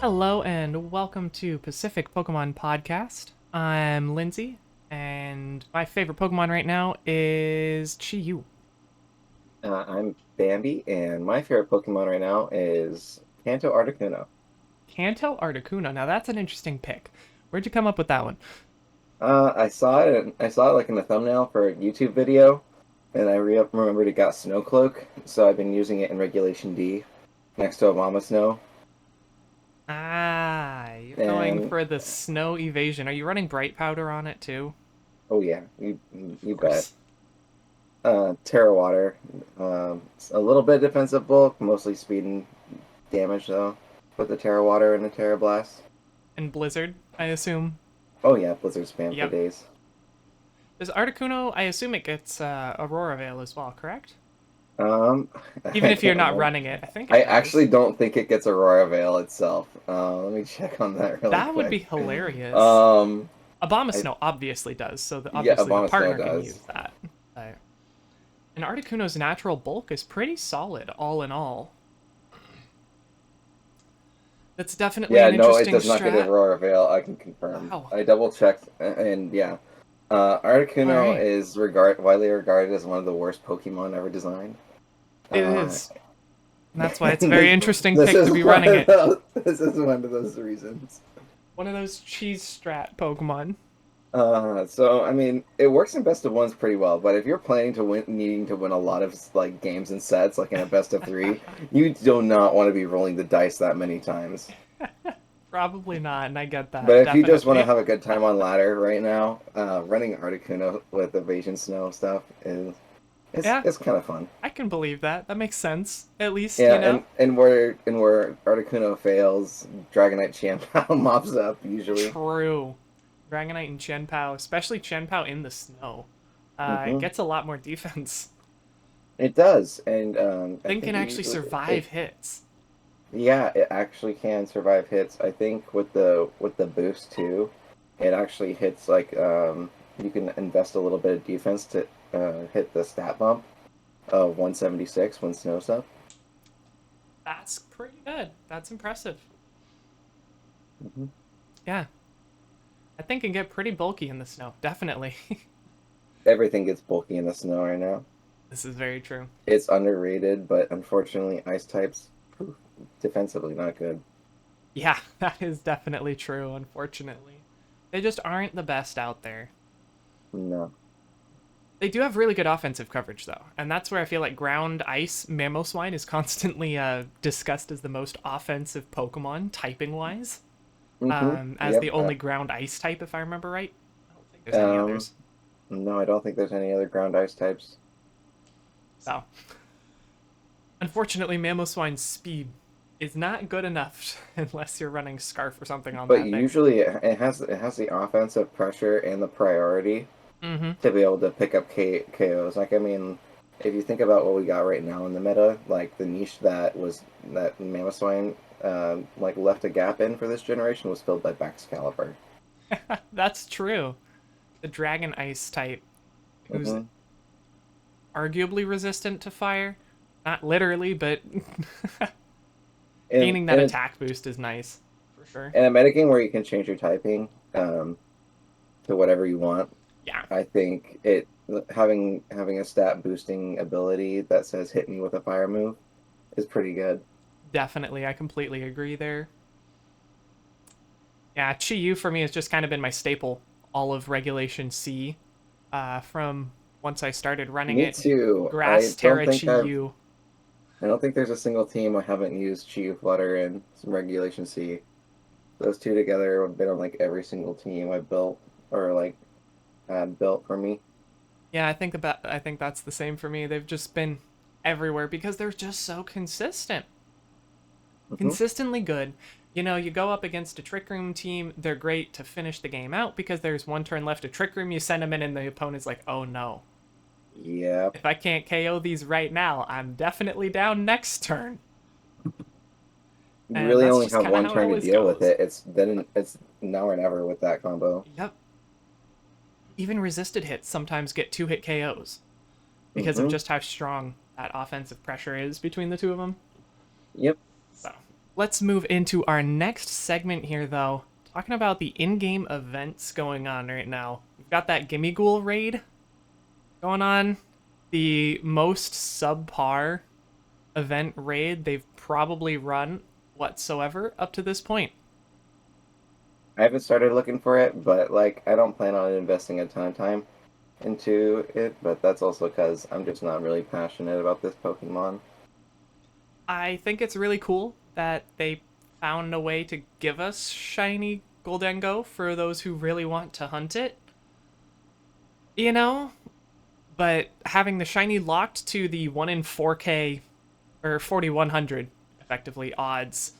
Hello and welcome to Pacific Pokemon Podcast. I'm Lindsay, and my favorite Pokemon right now is Chi-Yu. I'm Bambi, and my favorite Pokemon right now is Kanto Articuno. Kanto Articuno. Now that's an interesting pick. Where'd you come up with that one? I saw it. I saw it like in the thumbnail for a YouTube video, and I remembered it got Snowcloak, so I've been using it in Regulation D next to Obama Snow. You're going And for the snow evasion. Are you running bright powder on it too? oh yeah, you Of bet. course. Terra Water, a little bit defensive bulk, mostly speed and damage though. With the Terra Water and the Terra Blast. And Blizzard, I assume. Oh yeah, Blizzard spam for Yep. days. Does Articuno, I assume it gets Aurora Veil as well, correct? Um, Even I if you're can't not remember. running it, I think I it does. actually don't think it gets Aurora Veil itself. Let me check on that really That would be quick. hilarious. Um, I, Abomasnow obviously does, so yeah, obviously the Obama Snow partner can use does. that. And Articuno's natural bulk is pretty solid, all in all. That's definitely Yeah, an no, it interesting does not get strat. Aurora Veil. I can confirm. Wow. I double checked, and yeah, All Articuno right. is widely regarded as one of the worst Pokemon ever designed. It Uh, is. And that's why it's a and very interesting this pick is to be one running of it. those. This is one of those reasons. One of those cheese strat Pokemon. So I mean, it works in best of ones pretty well, but if you're planning to win, needing to win a lot of like games and sets, like in a best of three, you do not want to be rolling the dice that many times. Probably not, and I get But that, if you just want to definitely. have a good time on ladder right now, running Articuno with Evasion Snow stuff is Yeah, it's kind of fun. I can believe that. That makes sense. At least, Yeah, you know? and where Articuno fails, Dragonite Chien-Pao mops up usually. True. Dragonite and Chien-Pao, especially Chien-Pao in the snow, it Hmm gets a lot more defense. It does, and I Thing think can it actually usually survive hits. yeah, it actually can survive hits. I think with the boost too, it actually hits like you can invest a little bit of defense to hit the stat bump of 176 when snow's up. That's pretty good. That's impressive. Hmm Yeah, that thing can get pretty bulky in the snow. Definitely. Everything gets bulky in the snow right now. This is very true. It's underrated, but unfortunately, ice types defensively not good. Yeah, that is definitely true, unfortunately. They just aren't the best out there. No. They do have really good offensive coverage, though, and that's where I feel like Ground Ice Mamoswine is constantly discussed as the most offensive Pokemon, typing-wise, as Yep. the only Ground Ice type, if I remember right. I don't think there's any Um. others. No, I don't think there's any other ground ice types. So, unfortunately, Mamoswine's speed is not good enough unless you're running Scarf or something on But that thing. usually it has the offensive pressure and the priority Mm-hmm. to be able to pick up KOs. Like I mean, if you think about what we got right now in the meta, like the niche that Mamoswine like left a gap in for this generation was filled by Baxcalibur. That's true. The Dragon Ice type, who's Hmm arguably resistant to fire. Not literally, but And gaining that and it, attack boost is nice, for sure. and a metagame where you can change your typing to whatever you want. Yeah, I think it having a stat boosting ability that says hit me with a fire move is pretty good. definitely. I completely agree there. Yeah, Chi-Yu for me has just kind of been my staple all of Regulation C from once I started running Me it. too. Grass Terra Chi-Yu. I don't think there's a single team I haven't used Chi Flutter and some Regulation C. Those two together have been on like every single team I built or like had built for me. Yeah, I think that's the same for me. They've just been everywhere because they're just so consistent. Hmm Consistently good. You know, you go up against a Trick Room team, they're great to finish the game out because there's one turn left of Trick Room, you send them in, and the opponent's like, oh no. Yep. If I can't KO these right now, I'm definitely down next turn. You And really that's only just have kind of one how it turn to always deal with goes. it. It's now or never with that combo. Yep. Even resisted hits sometimes get 2-hit KOs because of Hmm just how strong that offensive pressure is between the two of them. Yep. So, let's move into our next segment here, though. Talking about the in-game events going on right now. We've got that Gimme Ghoul raid going on. The most subpar event raid they've probably run whatsoever up to this point. I haven't started looking for it, but like I don't plan on investing a ton of time into it, but that's also because I'm just not really passionate about this Pokemon. I think it's really cool that they found a way to give us shiny Goldengo for those who really want to hunt it. You know? But having the shiny locked to the 1 in 4K, or 4,100, effectively, odds,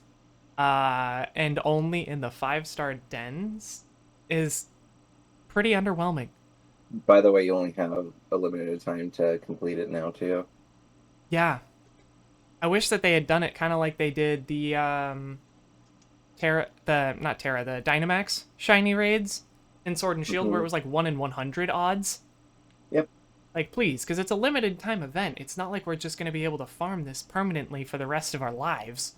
and only in the 5-star dens, is pretty underwhelming. By the way, you only have a limited time to complete it now, too. Yeah. I wish that they had done it kind of like they did the the Dynamax shiny raids in Sword and Shield, where it was like 1 in 100 odds. Yep. Like, please, because it's a limited time event. It's not like we're just going to be able to farm this permanently for the rest of our lives.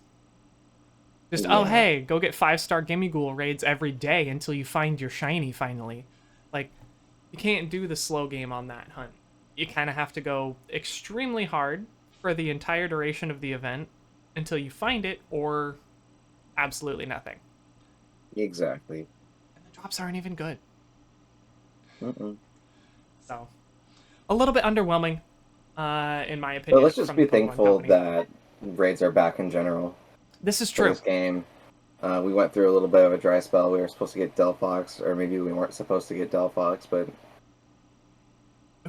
Just, oh, hey, go get 5-star Gimme Ghoul raids every day until you find your shiny finally. Like, you can't do the slow game on that hunt. You kind of have to go extremely hard for the entire duration of the event until you find it, or absolutely nothing. Exactly. And the drops aren't even good. Mm-mm. So, a little bit underwhelming, in my opinion. But let's just be thankful that raids are back in general. This is true. This game. We went through a little bit of a dry spell. We were supposed to get Delphox, or maybe we weren't supposed to get Delphox, but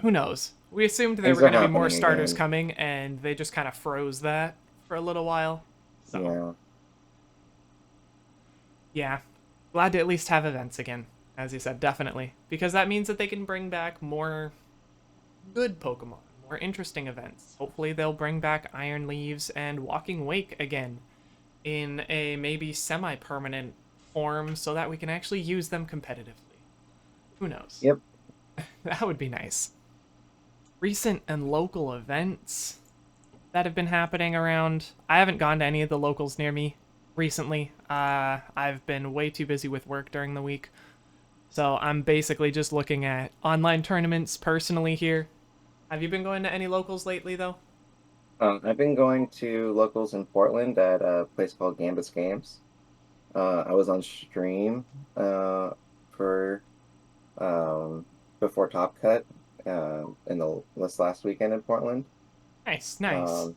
who knows? We assumed there were going to be more starters coming, and they just kind of froze that for a little while. So, yeah. Glad to at least have events again, as you said, definitely. Because that means that they can bring back more good Pokemon, more interesting events. Hopefully they'll bring back Iron Leaves and Walking Wake again in a maybe semi-permanent form so that we can actually use them competitively. Who knows? Yep. That would be nice. Recent and local events that have been happening around. I haven't gone to any of the locals near me recently. I've been way too busy with work during the week. So I'm basically just looking at online tournaments personally here. Have you been going to any locals lately, though? I've been going to locals in Portland at a place called Gambus Games. I was on stream for before Top Cut in this last weekend in Portland. Nice, nice.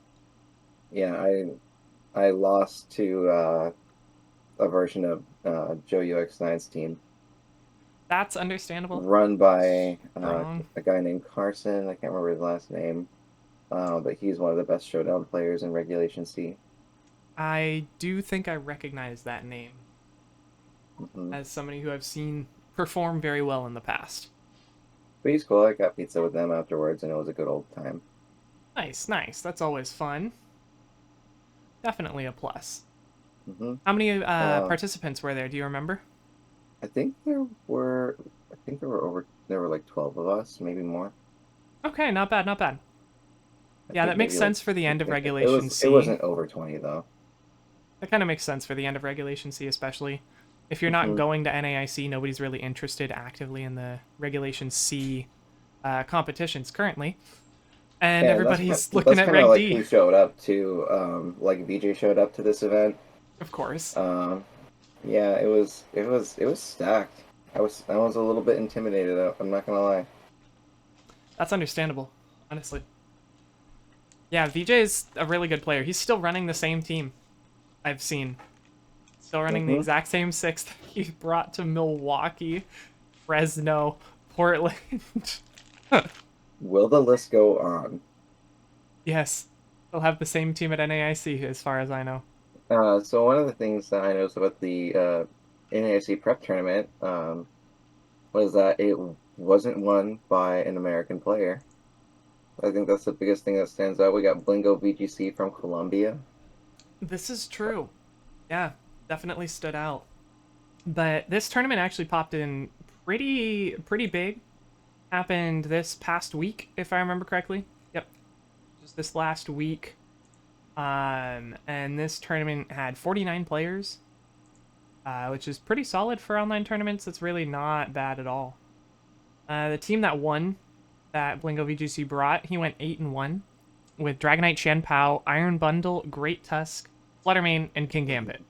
Yeah, I lost to a version of Joe UX9's team. That's understandable. Run by a guy named Carson. I can't remember his last name. But he's one of the best showdown players in Regulation C. I do think I recognize that name as somebody who I've seen perform very well in the past. But he's cool. I got pizza with them afterwards, and it was a good old time. Nice, nice. That's always fun. Definitely a plus. Mm-hmm. How many participants were there? Do you remember? I think there were like 12 of us, maybe more. Okay, not bad, not bad. Yeah, that makes sense for the end of Regulation C. It wasn't over 20, though. That kind of makes sense for the end of Regulation C, especially. If you're not going to NAIC, nobody's really interested actively in the Regulation C competitions currently. And everybody's looking at Reg D. That's kind of like who showed up to, like VJ showed up to this event. Of course. Yeah, it was stacked. I was a little bit intimidated, I'm not gonna lie. That's understandable, honestly. Yeah, VJ is a really good player. He's still running the same team I've seen. Still running the exact same 6 that he brought to Milwaukee, Fresno, Portland. Will the list go on? Yes. They'll have the same team at NAIC, as far as I know. So one of the things that I noticed about the NAIC prep tournament was that it wasn't won by an American player. I think that's the biggest thing that stands out. We got Blingo VGC from Colombia. This is true. Yeah, definitely stood out. But this tournament actually popped in pretty big. Happened this past week, if I remember correctly. Yep. Just this last week. And this tournament had 49 players, which is pretty solid for online tournaments. It's really not bad at all. The team that won that Blingo VGC brought, he went 8-1 with Dragonite, Chien-Pao, Iron Bundle, Great Tusk, Fluttermane, and King Gambit.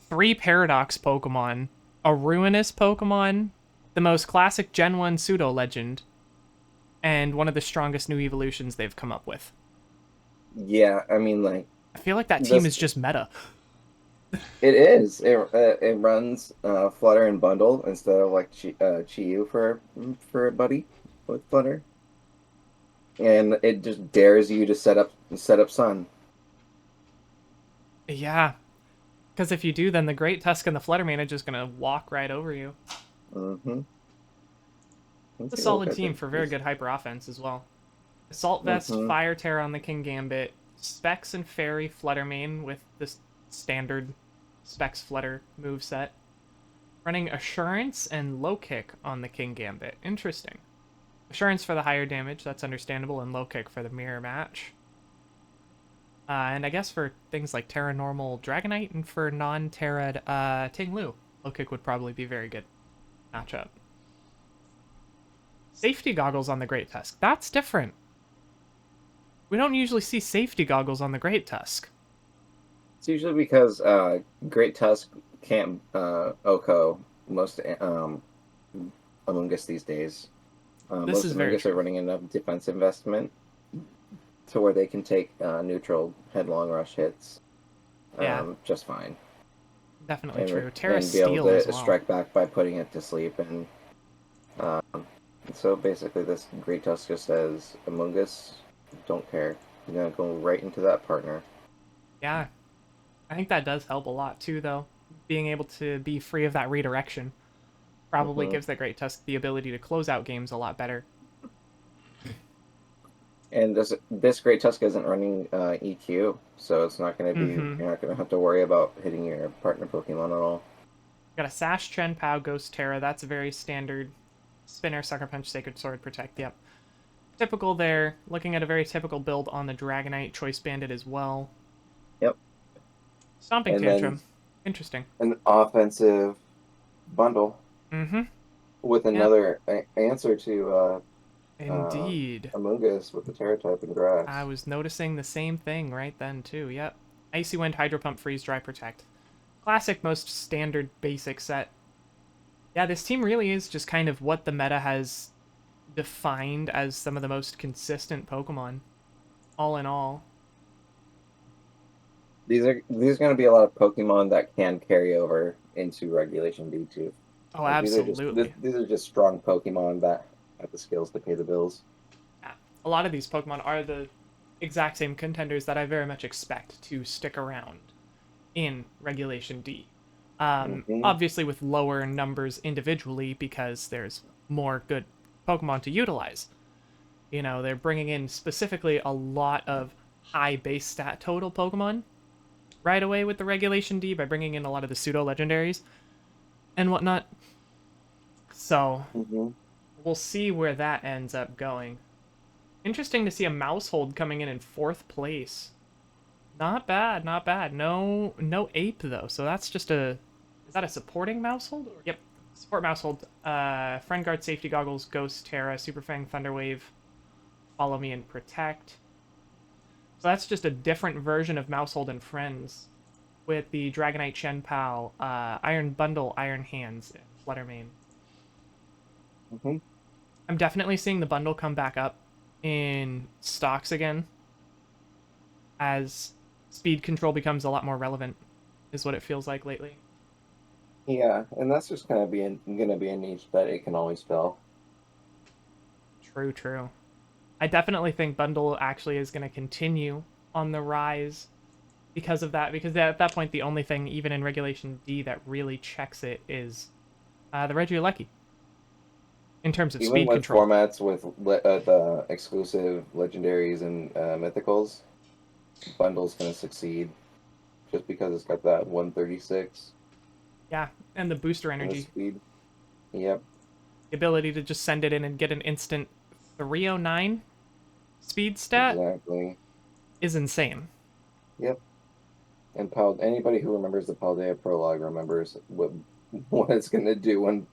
3 Paradox Pokemon, a Ruinous Pokemon, the most classic Gen 1 Pseudo Legend, and one of the strongest new evolutions they've come up with. Yeah, I mean, like... I feel like that team is just meta. It is. It runs Flutter and Bundle instead of like Chi-Yu for a buddy with Flutter, and it just dares you to set up Sun. Yeah, because if you do, then the Great Tusk and the Fluttermane are just gonna walk right over you. Mm-hmm. It's a solid team for very good hyper offense as well. Assault Vest, Fire Terror on the King Gambit, Specs and Fairy Fluttermane with this standard Specs Flutter moveset. Running Assurance and Low Kick on the King Gambit. Interesting. Assurance for the higher damage, that's understandable, and Low Kick for the mirror match. And I guess for things like Terra Normal Dragonite and for non-Terra'd Ting-Lu, Low Kick would probably be very good matchup. Safety Goggles on the Great Tusk. That's different. We don't usually see safety goggles on the Great Tusk. It's usually because Great Tusk can't OHKO most Among Us these days. This is very true. Are running enough defense investment to where they can take neutral headlong rush hits just fine. Definitely true. Terra and be able Steel to as well. strike back by putting it to sleep. And so basically this Great Tusk just says, Among Us, don't care. You're going to go right into that partner. Yeah. I think that does help a lot too, though. Being able to be free of that redirection probably gives the Great Tusk the ability to close out games a lot better. And this Great Tusk isn't running EQ, so it's not going to be. You're not going to have to worry about hitting your partner Pokemon at all. Got a Sash, Chien-Pao, Ghost Terra. That's a very standard Spinner, Sucker Punch, Sacred Sword, Protect. Yep. Typical there. Looking at a very typical build on the Dragonite, Choice Bandit as well. Yep. Stomping Tantrum. Interesting. An offensive bundle. With another answer to Indeed. Among Us with the Terra type and Grass. I was noticing the same thing right then too. Yep. Icy Wind, Hydro Pump, Freeze, Dry, Protect. Classic, most standard, basic set. Yeah, this team really is just kind of what the meta has defined as some of the most consistent Pokemon. All in all. These are going to be a lot of Pokemon that can carry over into Regulation D too. Oh, like, absolutely. These are just strong Pokemon that have the skills to pay the bills. Yeah. A lot of these Pokemon are the exact same contenders that I very much expect to stick around in Regulation D. Obviously with lower numbers individually because there's more good Pokemon to utilize. You know, they're bringing in specifically a lot of high base stat total Pokemon right away with the Regulation D by bringing in a lot of the pseudo-legendaries and whatnot. So, we'll see where that ends up going. Interesting to see a Mousehold coming in 4th place. Not bad, not bad. No Ape, though, so that's just a... Is that a supporting Mousehold? Yep, support Mousehold. Friend Guard, Safety Goggles, Ghost Terra, Super Fang, Thunderwave, Follow Me and Protect. So that's just a different version of Mousehold and Friends with the Dragonite, Chien-Pao, Iron Bundle, Iron Hands, and Fluttermane. I'm definitely seeing the bundle come back up in stocks again as speed control becomes a lot more relevant, is what it feels like lately. Yeah, and that's just going to be a niche that it can always fill. True. I definitely think bundle actually is going to continue on the rise because of that, because at that point the only thing, even in Regulation D, that really checks it is the Regieleki. In terms of speed control. Even with formats with the exclusive legendaries and mythicals, bundle's going to succeed just because it's got that 136. Yeah, and the booster energy. Speed. Yep. The ability to just send it in and get an instant 309 speed stat exactly. is insane. Yep. And anybody who remembers the Paldea prologue remembers what it's gonna do when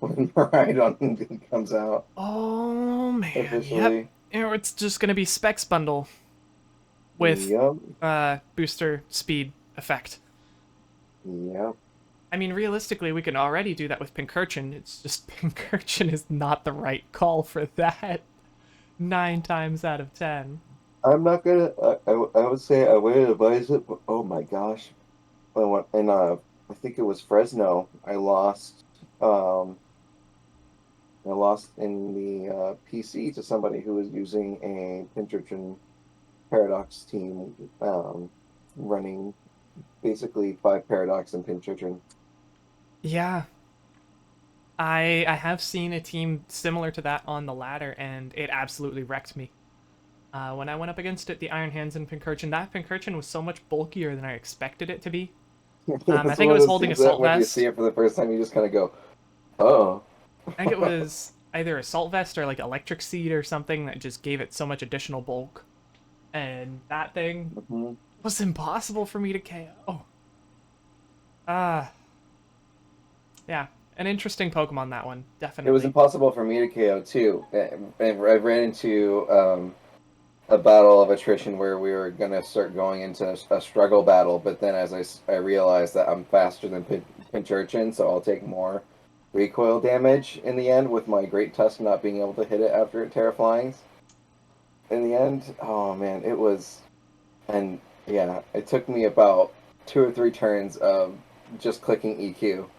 Miraidon comes out Oh man, yep. officially. It's just gonna be Specs bundle with Yep. booster speed effect. Yep. I mean, realistically, we can already do that with Pincurchin. It's just Pincurchin is not the right call for that. 9 times out of 10. I'm not gonna. I would say I would advise it, but oh my gosh, I think it was Fresno. Um, I lost in the PC to somebody who was using a Pinterton Paradox team, running basically 5 Paradox and Pinterton. Yeah, I have seen a team similar to that on the ladder, and it absolutely wrecked me. When I went up against it, the Iron Hands and Pincurchin, that Pincurchin was so much bulkier than I expected it to be. I It's think one it of was those holding things that Assault when you Vest. see it for the first time, you just kind of go, "Oh." I think it was either Assault Vest or like Electric Seed or something that just gave it so much additional bulk. And that thing Mhm. was impossible for me to KO. Ah, yeah, an interesting Pokemon, that one, It was definitely. impossible for me to KO too. And I ran into a battle of attrition where we were gonna start going into a struggle battle, but then as I realized that I'm faster than Pincurchin, so I'll take more recoil damage in the end with my Great Tusk not being able to hit it after it Terraflings. In the end, oh man, it was, and yeah, it took me about 2 or 3 turns of just clicking EQ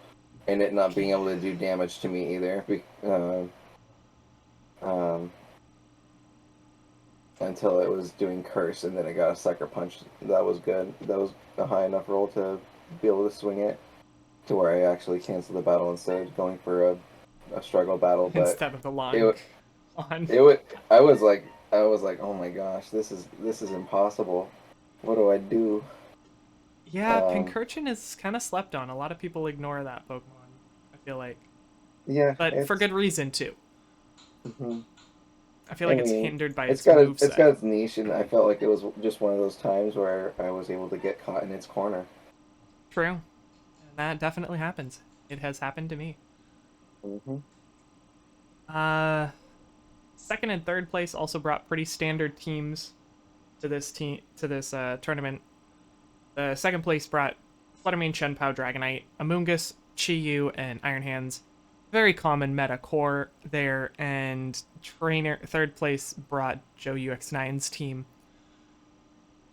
and it not being able to do damage to me either. Um, until it was doing curse, and then it got a sucker punch. That was good. That was a high enough roll to be able to swing it to where I actually canceled the battle instead of going for a struggle battle. But Instead of the long it on. it would I was like, oh my gosh, this is impossible. What do I do? Yeah, Um, Pincurchin is kind of slept on. A lot of people ignore that Pokemon, I feel like. yeah, But for it's. good reason, too. Mhm. I feel I like it's mean, hindered by it's its got it's moveset. got its niche, and I felt like it was just one of those times where I was able to get caught in its corner. True. And that definitely happens. It has happened to me. Hmm. Uh, second and third place also brought pretty standard teams to this tournament. The second place brought Fluttermane, Chien-Pao, Dragonite, Amoonguss, Chi-Yu, and Iron Hands. Very common meta core there, and trainer third place brought Joe UX9's team.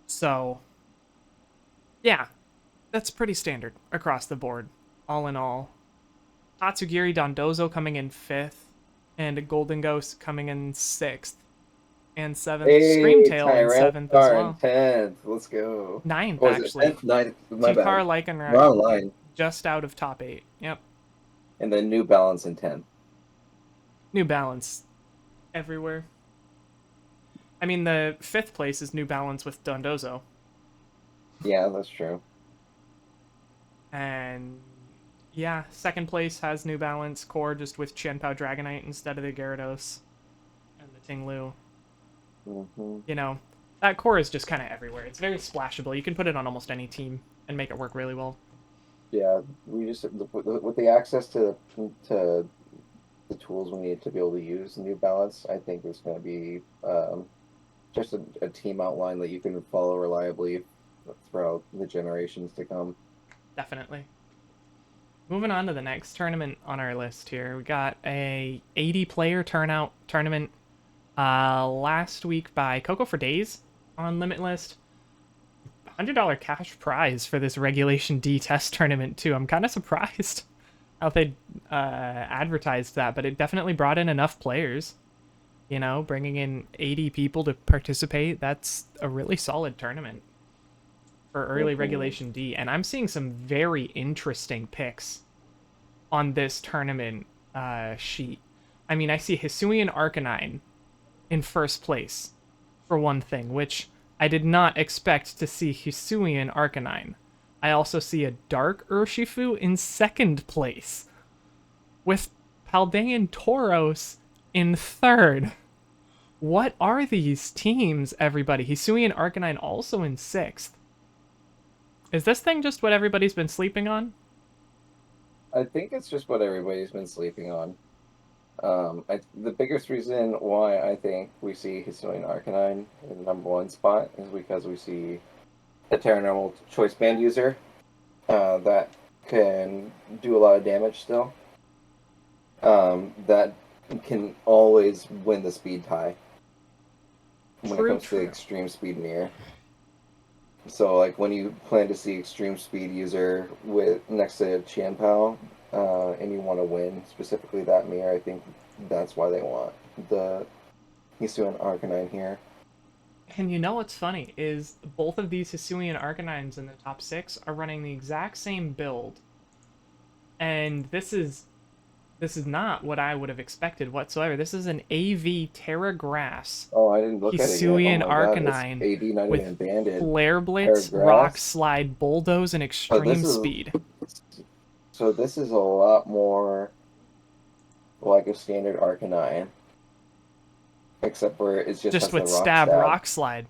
So yeah, that's pretty standard across the board, all in all. Tatsugiri Dondozo coming in fifth, and Golden Ghost coming in sixth and seventh. Hey, Screamtail in seventh as Tyranitar in well. 10th. Let's go. Ninth, What was it? actually. 10th? 9th? My bad. T-Car Lycanroc Wrong line. just out of top 8. Yep. And then New Balance in 10th. New Balance everywhere. I mean, the fifth place is New Balance with Dondozo. Yeah, that's true. And yeah, second place has New Balance core just with Chien-Pao Dragonite instead of the Gyarados and the Tinglu. Hmm. You know, that core is just kind of everywhere. It's very splashable. You can put it on almost any team and make it work really well. Yeah, we just with the access to the tools we need to be able to use New Balance, I think it's going to be just a team outline that you can follow reliably throughout the generations to come. Definitely. Moving on to the next tournament on our list here, we got a 80 player turnout tournament last week by Coco for Days on Limitless. $100 cash prize for this Regulation D test tournament too. I'm kind of surprised how they advertised that, but it definitely brought in enough players. You know, bringing in 80 people to participate, that's a really solid tournament for early Hmm. Regulation D. And I'm seeing some very interesting picks on this tournament sheet. I mean, I see Hisuian Arcanine in first place, for one thing, which I did not expect to see Hisuian Arcanine. I also see a Dark Urshifu in second place, with Paldean Tauros in third. What are these teams, everybody? Hisuian Arcanine also in sixth. Is this thing just what everybody's been sleeping on? I think it's just what everybody's been sleeping on. The biggest reason why I think we see Hisuian Arcanine in the number one spot is because we see a Terra Normal Choice Band user that can do a lot of damage still. That can always win the speed tie when it comes to extreme speed mirror. So, like, when you plan to see extreme speed user with next to Chien-Pao, and you want to win specifically that mirror, I think that's why they want the Hisuian Arcanine here. And you know what's funny is both of these Hisuian Arcanines in the top 6 are running the exact same build, and this is not what I would have expected whatsoever. This is an AV Terra Grass. Oh, I didn't look Hisuian at it yet. Arcanine with Flare Blitz, Rock Slide, Bulldoze, and Extreme Speed. So this is a lot more like a standard Arcanine, except where it's just with stab, Rock Slide.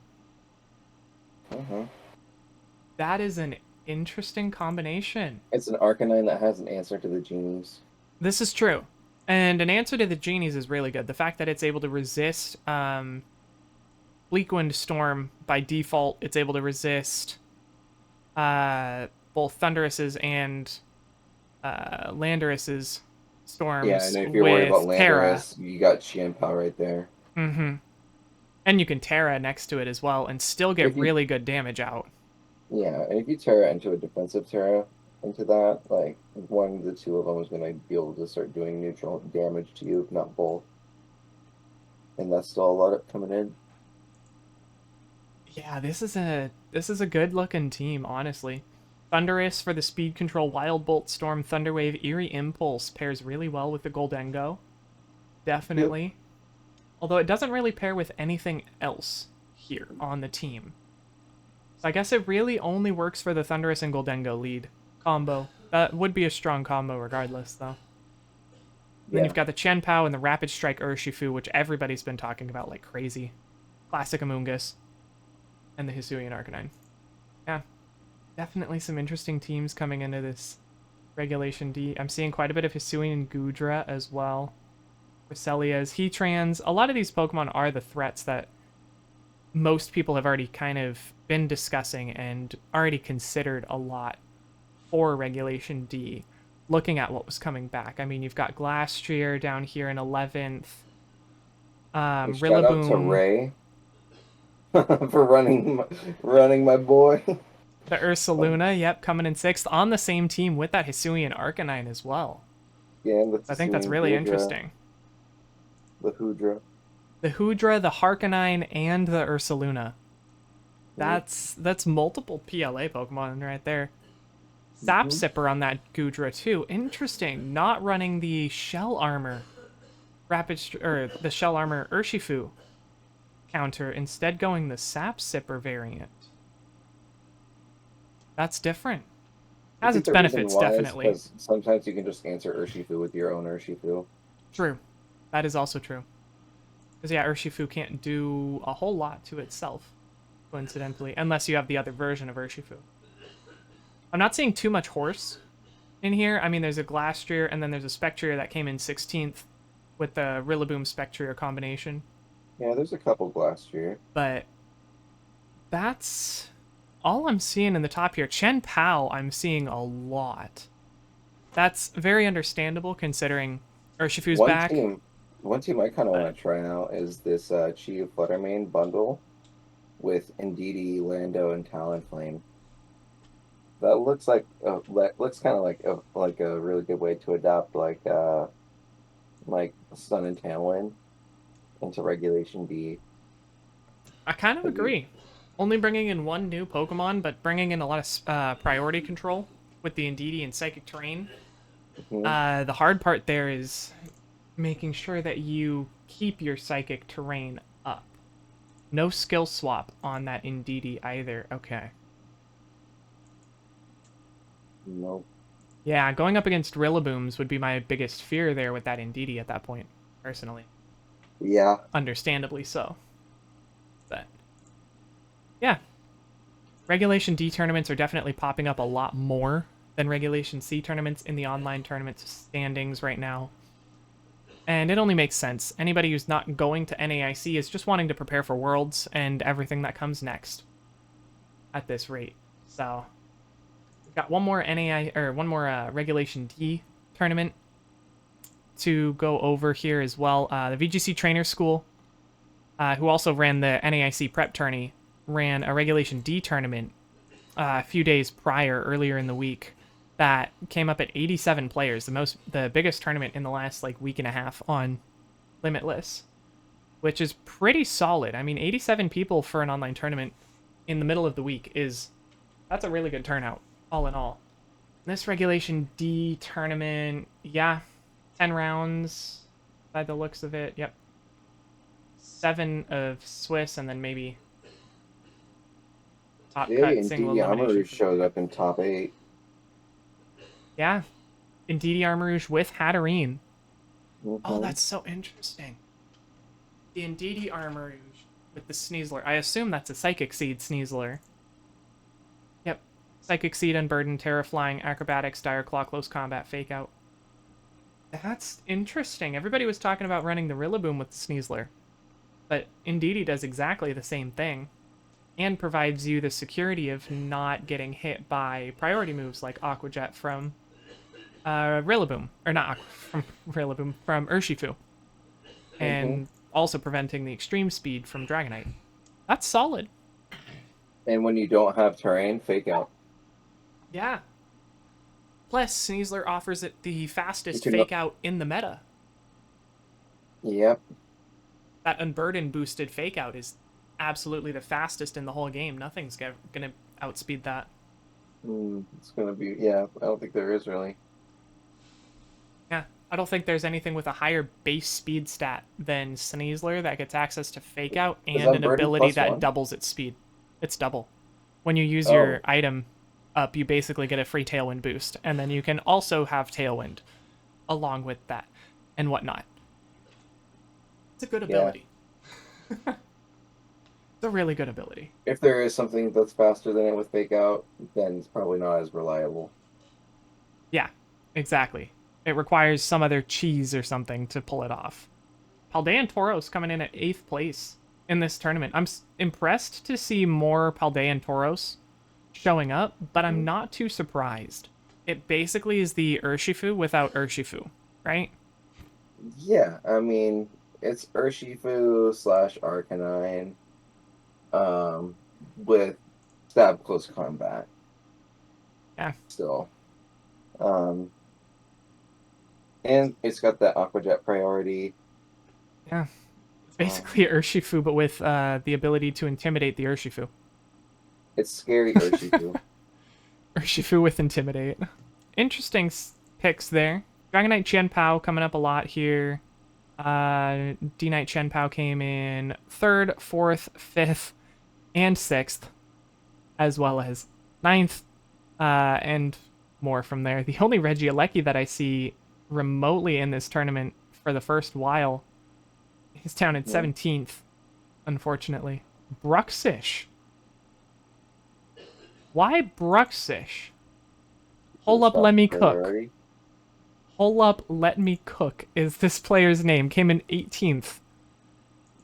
That is an interesting combination. It's an Arcanine that has an answer to the genies. This is true. And an answer to the genies is really good. The fact that it's able to resist Bleakwind Storm by default, it's able to resist both Thunderous's and Landorus's storms. Yeah, and if you're worried about Landorus, you got Chien-Pao right there. And you can Terra next to it as well and still get really good damage out. Yeah, and if you Terra into a defensive Terra into that, like, one of the two of them is going to be able to start doing neutral damage to you, if not both. And that's still a lot of coming in. Yeah, this is a good looking team, honestly. Thundurus for the speed control, Wild Bolt, Storm, Thunderwave, Eerie Impulse pairs really well with the Goldengo. Definitely. Yep. Although it doesn't really pair with anything else here on the team. So I guess it really only works for the Thundurus and Goldengo lead combo. That would be a strong combo regardless, though. Then you've got the Chien-Pao and the Rapid Strike Urshifu, which everybody's been talking about like crazy. Classic Amoonguss. And the Hisuian Arcanine. Yeah. Definitely some interesting teams coming into this Regulation D. I'm seeing quite a bit of Hisuian Goodra as well. Creselias, Heatrans. A lot of these Pokemon are the threats that most people have already kind of been discussing and already considered a lot for Regulation D, looking at what was coming back. I mean, you've got Glastrier down here in 11th. Rillaboom. Shout out to Ray for running my boy. The Ursaluna, yep, coming in 6th on the same team with that Hisuian Arcanine as well. Yeah, I think that's really interesting. The Hoodra. The Hoodra, the Harkanine, and the Ursaluna. That's multiple PLA Pokemon right there. Sap Sipper on that Goodra too. Interesting. Not running the Shell Armor the Shell Armor Urshifu counter, instead going the Sap Sipper variant. That's different. Has its benefits, definitely. Sometimes you can just answer Urshifu with your own Urshifu. True. That is also true. Because, yeah, Urshifu can't do a whole lot to itself, coincidentally, unless you have the other version of Urshifu. I'm not seeing too much Horse in here. I mean, there's a Glastrier, and then there's a Spectrier that came in 16th with the Rillaboom Spectrier combination. Yeah, there's a couple Glastrier. But that's all I'm seeing in the top here. Chien-Pao, I'm seeing a lot. That's very understandable considering Urshifu's back. One team I kind of want to try out is this Chi Fluttermane bundle with Indeedee, Lando, and Talonflame. That looks kind of like a really good way to adopt like Sun and Tailwind into Regulation D. I kind of agree. Only bringing in one new Pokemon, but bringing in a lot of priority control with the Indeedee and Psychic Terrain. The hard part there is making sure that you keep your Psychic Terrain up. No skill swap on that Indeedee either. Okay. Nope. Yeah, going up against Rillabooms would be my biggest fear there with that Indeedee at that point, personally. Yeah. Understandably so. But yeah. Regulation D tournaments are definitely popping up a lot more than Regulation C tournaments in the online tournament standings right now. And it only makes sense. Anybody who's not going to NAIC is just wanting to prepare for Worlds and everything that comes next at this rate. So we've got one more Regulation D tournament to go over here as well. The VGC Trainer School, who also ran the NAIC Prep Tourney, ran a Regulation D tournament a few days earlier in the week, that came up at 87 players, the biggest tournament in the last week and a half on Limitless, which is pretty solid. I mean, 87 people for an online tournament in the middle of the week that's a really good turnout, all in all. This Regulation D tournament, yeah, 10 rounds by the looks of it. Yep. 7 of Swiss, and then maybe top cut single elimination. Showed up in top 8. Yeah, Indeedee Armarouge with Hatterene. Mm-hmm. Oh, that's so interesting. The Indeedee Armarouge with the Sneasler. I assume that's a Psychic Seed Sneasler. Yep. Psychic Seed, Unburden, Terra Flying, Acrobatics, Dire Claw, Close Combat, Fake Out. That's interesting. Everybody was talking about running the Rillaboom with the Sneasler. But Indeedee does exactly the same thing. And provides you the security of not getting hit by priority moves like Aqua Jet from Rillaboom. Or not from Rillaboom, from Urshifu. And also preventing the extreme speed from Dragonite. That's solid. And when you don't have terrain, Fake Out. Yeah. Plus, Sneasler offers it the fastest Fake Out in the meta. Yep. That Unburden boosted Fake Out is absolutely the fastest in the whole game. Nothing's gonna outspeed that. It's gonna be, yeah, I don't think there is really. Yeah, I don't think there's anything with a higher base speed stat than Sneasler that gets access to Fake Out and an ability that doubles its speed. It's double. When you use your item up, you basically get a free Tailwind boost, and then you can also have Tailwind along with that and whatnot. It's a good ability. Yeah. It's a really good ability. If there is something that's faster than it with Fake Out, then it's probably not as reliable. Yeah, exactly. It requires some other cheese or something to pull it off. Paldean Tauros coming in at 8th place in this tournament. I'm impressed to see more Paldean Tauros showing up, but I'm not too surprised. It basically is the Urshifu without Urshifu, right? Yeah, I mean, it's Urshifu / Arcanine. With stab close combat. Yeah. Still. And it's got that Aqua Jet priority. Yeah. It's basically Urshifu, but with the ability to intimidate the Urshifu. It's scary Urshifu. Urshifu with Intimidate. Interesting picks there. Dragonite Chien-Pao coming up a lot here. D-Knight Chien-Pao came in 3rd, 4th, 5th, and 6th, as well as 9th, and more from there. The only Regieleki that I see remotely in this tournament for the first while is down at 17th, unfortunately. Bruxish. Why Bruxish? Hold up, let me cook. Hold up, let me cook is this player's name. Came in 18th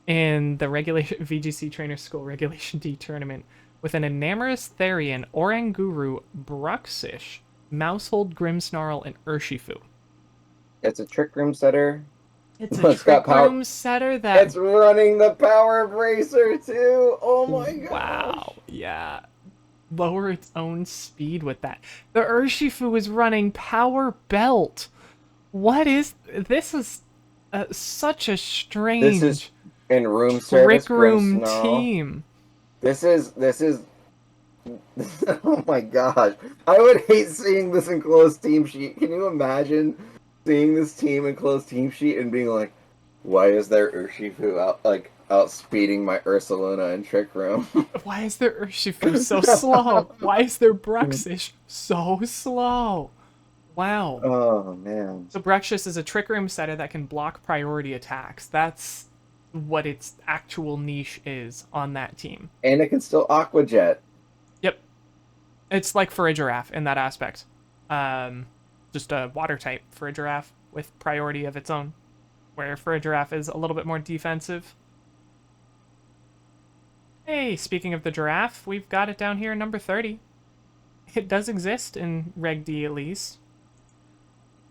in the VGC Trainer School Regulation D tournament with an Enamorous Therian, Oranguru, Bruxish, Mousehold, Grimmsnarl, and Urshifu. It's a Trick Room setter. It's a Trick Room setter that... It's running the Power Bracer, too! Oh my god! Wow, yeah. Lower its own speed with that. The Urshifu is running Power Belt. What is... This is such a strange... This is in room service. Trick Room team. This is... Oh my gosh. I would hate seeing this in closed team sheet. Can you imagine seeing this team in closed team sheet and being like, why is there Urshifu outspeeding my Ursaluna in Trick Room? Why is there Urshifu so slow? Why is there Bruxish so slow? Wow. Oh, man. So Bruxish is a Trick Room setter that can block priority attacks. That's what its actual niche is on that team. And it can still Aqua Jet. Yep. It's like for a giraffe in that aspect. Just a water type for a giraffe with priority of its own, where for a giraffe is a little bit more defensive. Hey, speaking of the giraffe, we've got it down here in number 30. It does exist in Reg D at least.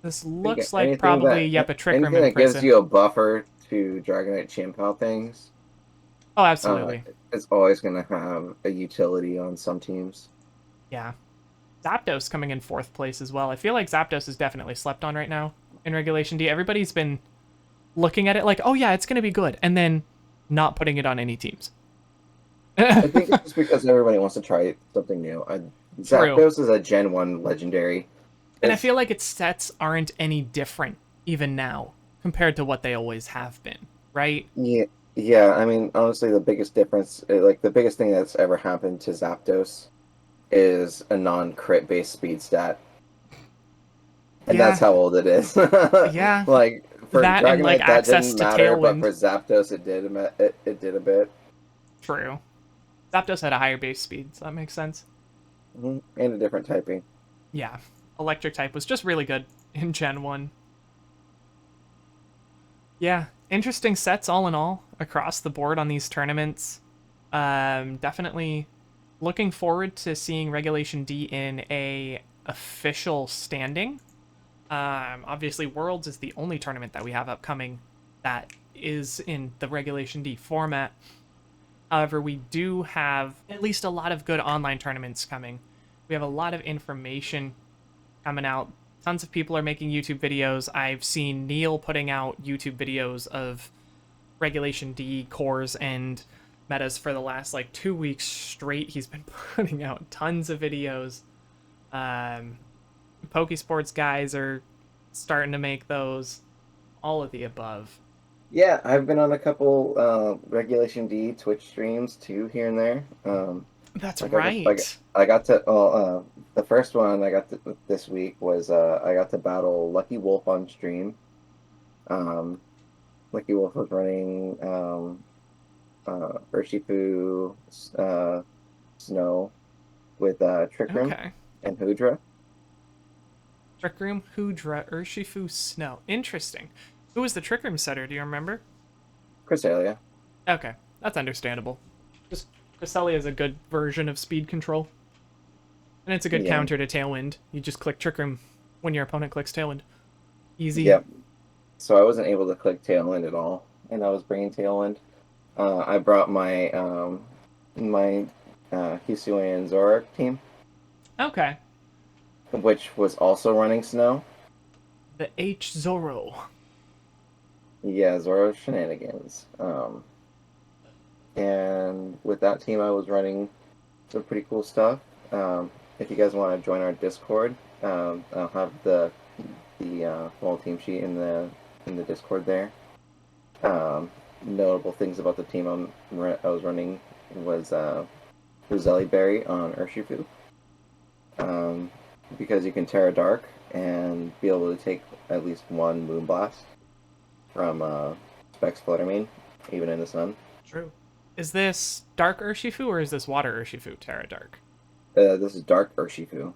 This looks like probably, a trick room in that prison. Gives you a buffer to Dragonite Chien-Pao things. Oh, absolutely. It's always going to have a utility on some teams. Yeah. Zapdos coming in 4th place as well. I feel like Zapdos is definitely slept on right now in Regulation D. Everybody's been looking at it like, oh yeah, it's going to be good, and then not putting it on any teams. I think it's just because everybody wants to try something new. Zapdos is a Gen 1 legendary. And I feel like its sets aren't any different even now compared to what they always have been, right? Yeah. I mean, honestly, the biggest difference, like the biggest thing that's ever happened to Zapdos is a non-crit based speed stat. And that's how old it is. Yeah. Like for that Dragonite, and like that access didn't to matter, Tailwind. but for Zapdos, it did a bit. True. Zapdos had a higher base speed, so that makes sense. And a different typing. Yeah. Electric type was just really good in Gen 1. Yeah. Interesting sets all in all across the board on these tournaments. Definitely looking forward to seeing Regulation D in a official standing. Obviously, Worlds is the only tournament that we have upcoming that is in the Regulation D format. However, we do have at least a lot of good online tournaments coming. We have a lot of information coming out. Tons of people are making YouTube videos. I've seen Neil putting out YouTube videos of Regulation D cores and metas for the last like 2 weeks straight. He's been putting out tons of videos. Pokesports guys are starting to make those. All of the above. Yeah, I've been on a couple Regulation D Twitch streams too, here and there. That's like right. I got to the first one I got to, this week was I got to battle Lucky Wolf on stream. Lucky Wolf was running Urshifu Snow with Trick Room and Hoodra. Trick Room, Hoodra, Urshifu, Snow. Interesting. Who was the Trick Room setter? Do you remember? Cresselia. Okay, that's understandable. Just Cresselia is a good version of speed control. And it's a good counter to Tailwind. You just click Trick Room when your opponent clicks Tailwind. Easy. Yep. So I wasn't able to click Tailwind at all, and I was bringing Tailwind. I brought my my Hisui and Zoroark team. Okay. Which was also running Snow. The H Zoro. Yeah, Zoro Shenanigans. And with that team, I was running some pretty cool stuff. If you guys want to join our Discord, I'll have the full team sheet in the Discord there. Notable things about the team I was running was Roselli Berry on Urshifu. Because you can Terra Dark and be able to take at least one Moonblast from Specs Fluttermane, even in the sun. True. Is this Dark Urshifu or is this Water Urshifu Terra Dark? This is Dark Urshifu.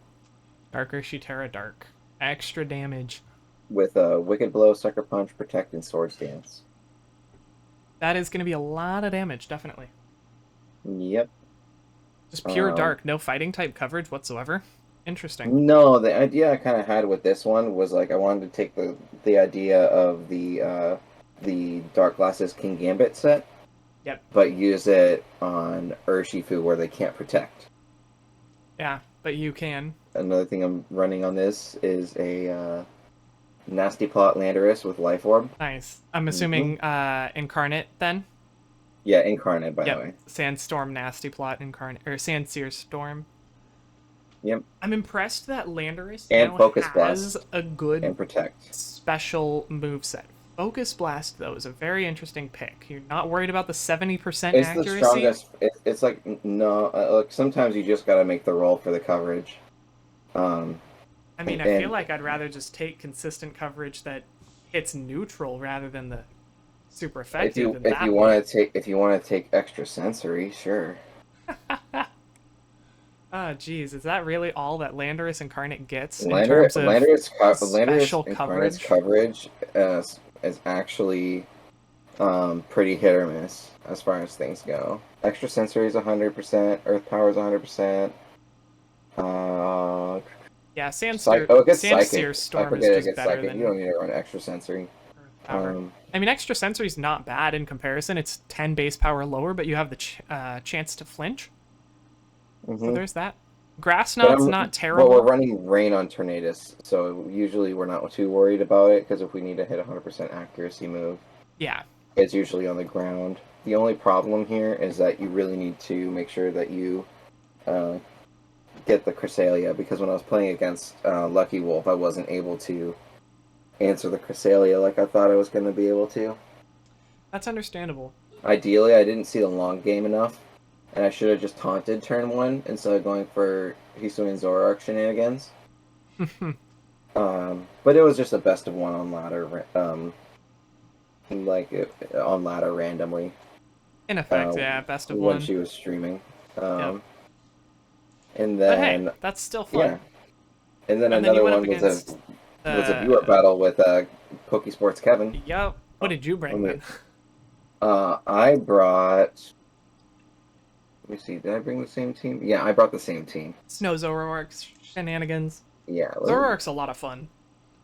Dark Urshifu Terra Dark. Extra damage. With Wicked Blow, Sucker Punch, Protect, and Swords Dance. That is going to be a lot of damage, definitely. Yep. Just pure dark, no fighting type coverage whatsoever. Interesting. No, the idea I kind of had with this one was like I wanted to take the idea of the Dark Glasses King Gambit set. Yep. But use it on Urshifu where they can't protect. Yeah, but you can. Another thing I'm running on this is a Nasty Plot Landorus with Life Orb. Nice. I'm assuming Incarnate then? Yeah, Incarnate, by the way. Sandstorm Nasty Plot Incarnate, or Sandsear Storm. Yep. I'm impressed that Landorus and now Focus has Blast a good and Protect special moveset. Focus Blast, though, is a very interesting pick. You're not worried about the 70% it's accuracy? The strongest. It's like, no, like sometimes you just gotta make the roll for the coverage. I mean, I feel like I'd rather just take consistent coverage that hits neutral rather than the super effective. If you want to take extra sensory, sure. geez, is that really all that Landorus Incarnate gets in terms of special Landorus Incarnate's coverage? coverage is actually pretty hit or miss as far as things go. Extrasensory is 100%. Earth Power is 100%. Yeah, it gets Sandsear Psychic. Storm I forget is it just gets better Psychic. than You don't need to run Extrasensory. Earth Power. I mean, Extrasensory is not bad in comparison. It's 10 base power lower, but you have the chance to flinch. So there's that. Grass Knot's not terrible. But we're running Rain on Tornadus, so usually we're not too worried about it, because if we need to hit a 100% accuracy move, yeah, it's usually on the ground. The only problem here is that you really need to make sure that you get the Cresselia, because when I was playing against Lucky Wolf, I wasn't able to answer the Cresselia like I thought I was going to be able to. That's understandable. Ideally, I didn't see the long game enough, and I should have just taunted turn 1 instead of going for Hisuian Zoroark shenanigans. But it was just a best of 1 on ladder, on ladder randomly. In effect, yeah, best of 1. When she was streaming. Yep. And then... But hey, that's still fun. Yeah. And then another one was a viewer battle with Pokesports Kevin. Yep. What did you bring then? I brought... Let me see, did I bring the same team? Yeah, I brought the same team. Snow Zoroark's shenanigans. Yeah. Zoroark's a lot of fun.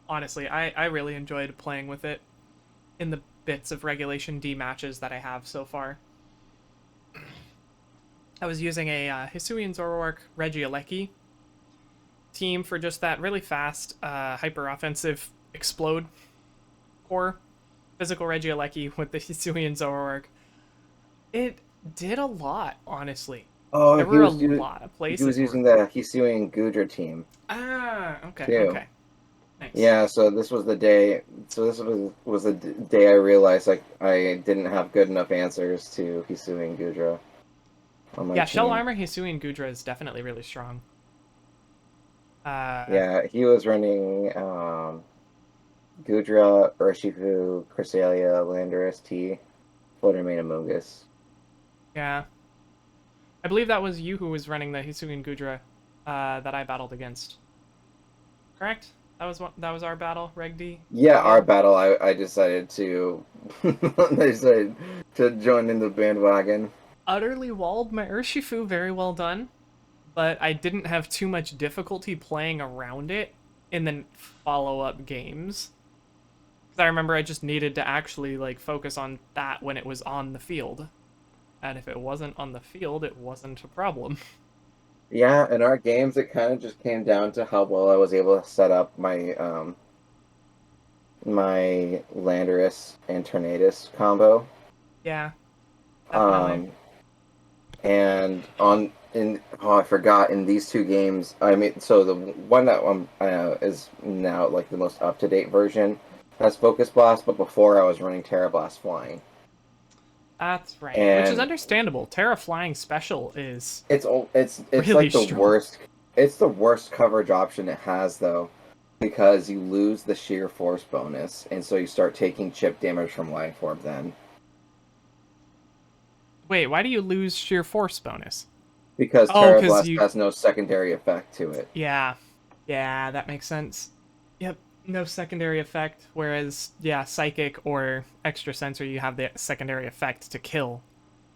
Honestly, I really enjoyed playing with it in the bits of Regulation D matches that I have so far. I was using a Hisuian Zoroark Regieleki team for just that really fast, hyper-offensive explode core. Physical Regieleki with the Hisuian Zoroark. It did a lot, honestly. Oh, there were a lot of places. He was using the Hisuian Gudra team. Ah, okay, too. Okay. Nice. Yeah, so this was the day. So this was the day I realized like I didn't have good enough answers to Hisuian Gudra. On my team. Shell Armor Hisuian Gudra is definitely really strong. Yeah, he was running Gudra, Urshifu, Cresselia, Landorus, T, Fluttermane, Amogus. Yeah. I believe that was you who was running the Hisuian Gudra that I battled against. Correct? That was our battle, Reg D? Yeah, our battle. I decided to join in the bandwagon. Utterly walled my Urshifu, very well done. But I didn't have too much difficulty playing around it in the follow-up games. Because I remember I just needed to actually like focus on that when it was on the field. And if it wasn't on the field, it wasn't a problem. Yeah, in our games, it kind of just came down to how well I was able to set up my my Landorus and Tornadus combo. Yeah. Definitely. And I forgot, in these two games, I mean, so the one that is now like the most up-to-date version has Focus Blast, but before I was running Terra Blast Flying. That's right, which is understandable. Terra Flying Special is it's really like the strong. worst. It's the worst coverage option it has, though, because you lose the sheer force bonus, and so you start taking chip damage from Life Orb then. Wait, why do you lose sheer force bonus? Because Terra Blast has no secondary effect to it. Yeah, that makes sense. Yep, no secondary effect, whereas, yeah, Psychic or Extrasensory, you have the secondary effect to kill,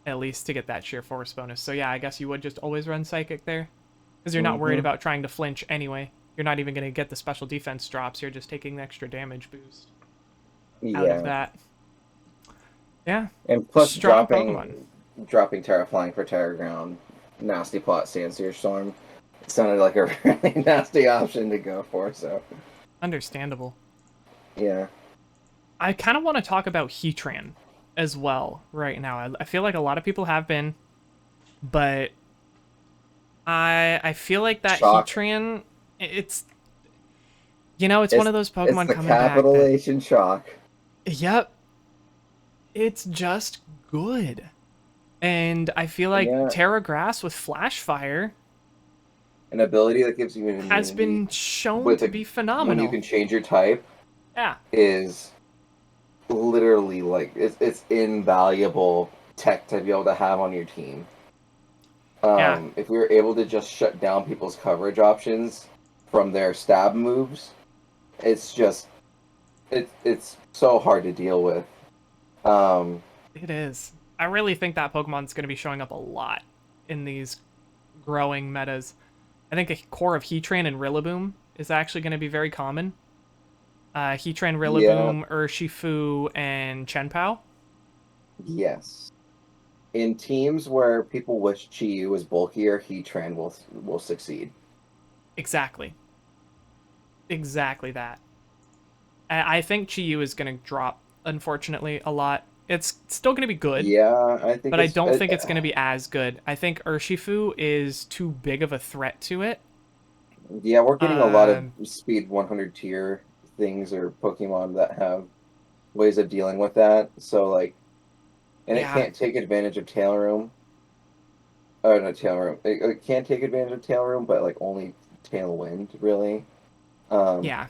at least to get that sheer force bonus. So yeah, I guess you would just always run Psychic there, because you're not worried about trying to flinch anyway. You're not even going to get the special defense drops, you're just taking the extra damage boost out of that. Yeah, and plus Pokemon. dropping Terra Flying for Terra Ground, Nasty Plot, Sandsear Storm. It sounded like a really nasty option to go for, so... Understandable. Yeah. I kind of want to talk about Heatran as well right now. I feel like a lot of people have been, but I feel like that Heatran, it's... it's one of those Pokemon coming back. It's the capitalization shock. Yep. It's just good. And I feel like Terra Grass with Flash Fire, an ability that gives you an immunity, has been shown to be phenomenal. When you can change your type, is literally like it's invaluable tech to be able to have on your team. Yeah. If we were able to just shut down people's coverage options from their stab moves, it's just it's so hard to deal with. Um, It is. I really think that Pokemon's going to be showing up a lot in these growing metas. I think a core of Heatran and Rillaboom is actually going to be very common. Heatran, yeah, Rillaboom, Urshifu, and Chien-Pao. yes. In teams where people wish Chi-Yu was bulkier, Heatran will succeed. Exactly. Exactly that. I think Chi-Yu is going to drop, unfortunately, a lot. It's still going to be good, Yeah, I think but I don't think it's going to be as good. I think Urshifu is too big of a threat to it. yeah, we're getting a lot of Um, speed 100 tier things or Pokemon that have ways of dealing with that. So like, and it yeah, can't take advantage of Tail Room. Oh, no, Tail Room. It can take advantage of Tail Room, but like only Tailwind really. Um, yeah,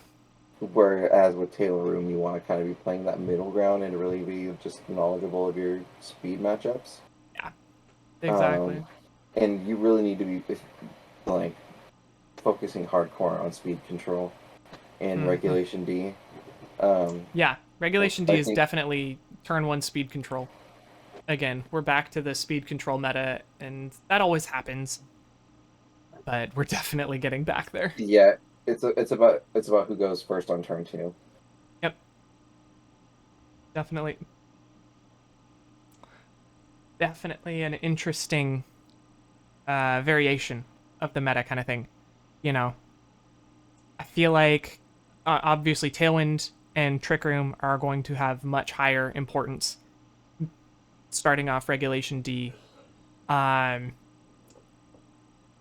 Whereas with Tail Room, you want to kind of be playing that middle ground and really be just knowledgeable of your speed matchups. yeah, Um, exactly. and you really need to be like focusing hardcore on speed control and Hmm. regulation D. Um, Yeah, Regulation D I is think, definitely turn one speed control. Again, we're back to the speed control meta, and that always happens, but we're definitely getting back there. yeah, it's about who goes first on turn two. Yep, definitely. Definitely an interesting variation of the meta kind of thing. You know, I feel like obviously Tailwind and Trick Room are going to have much higher importance starting off Regulation D. Um,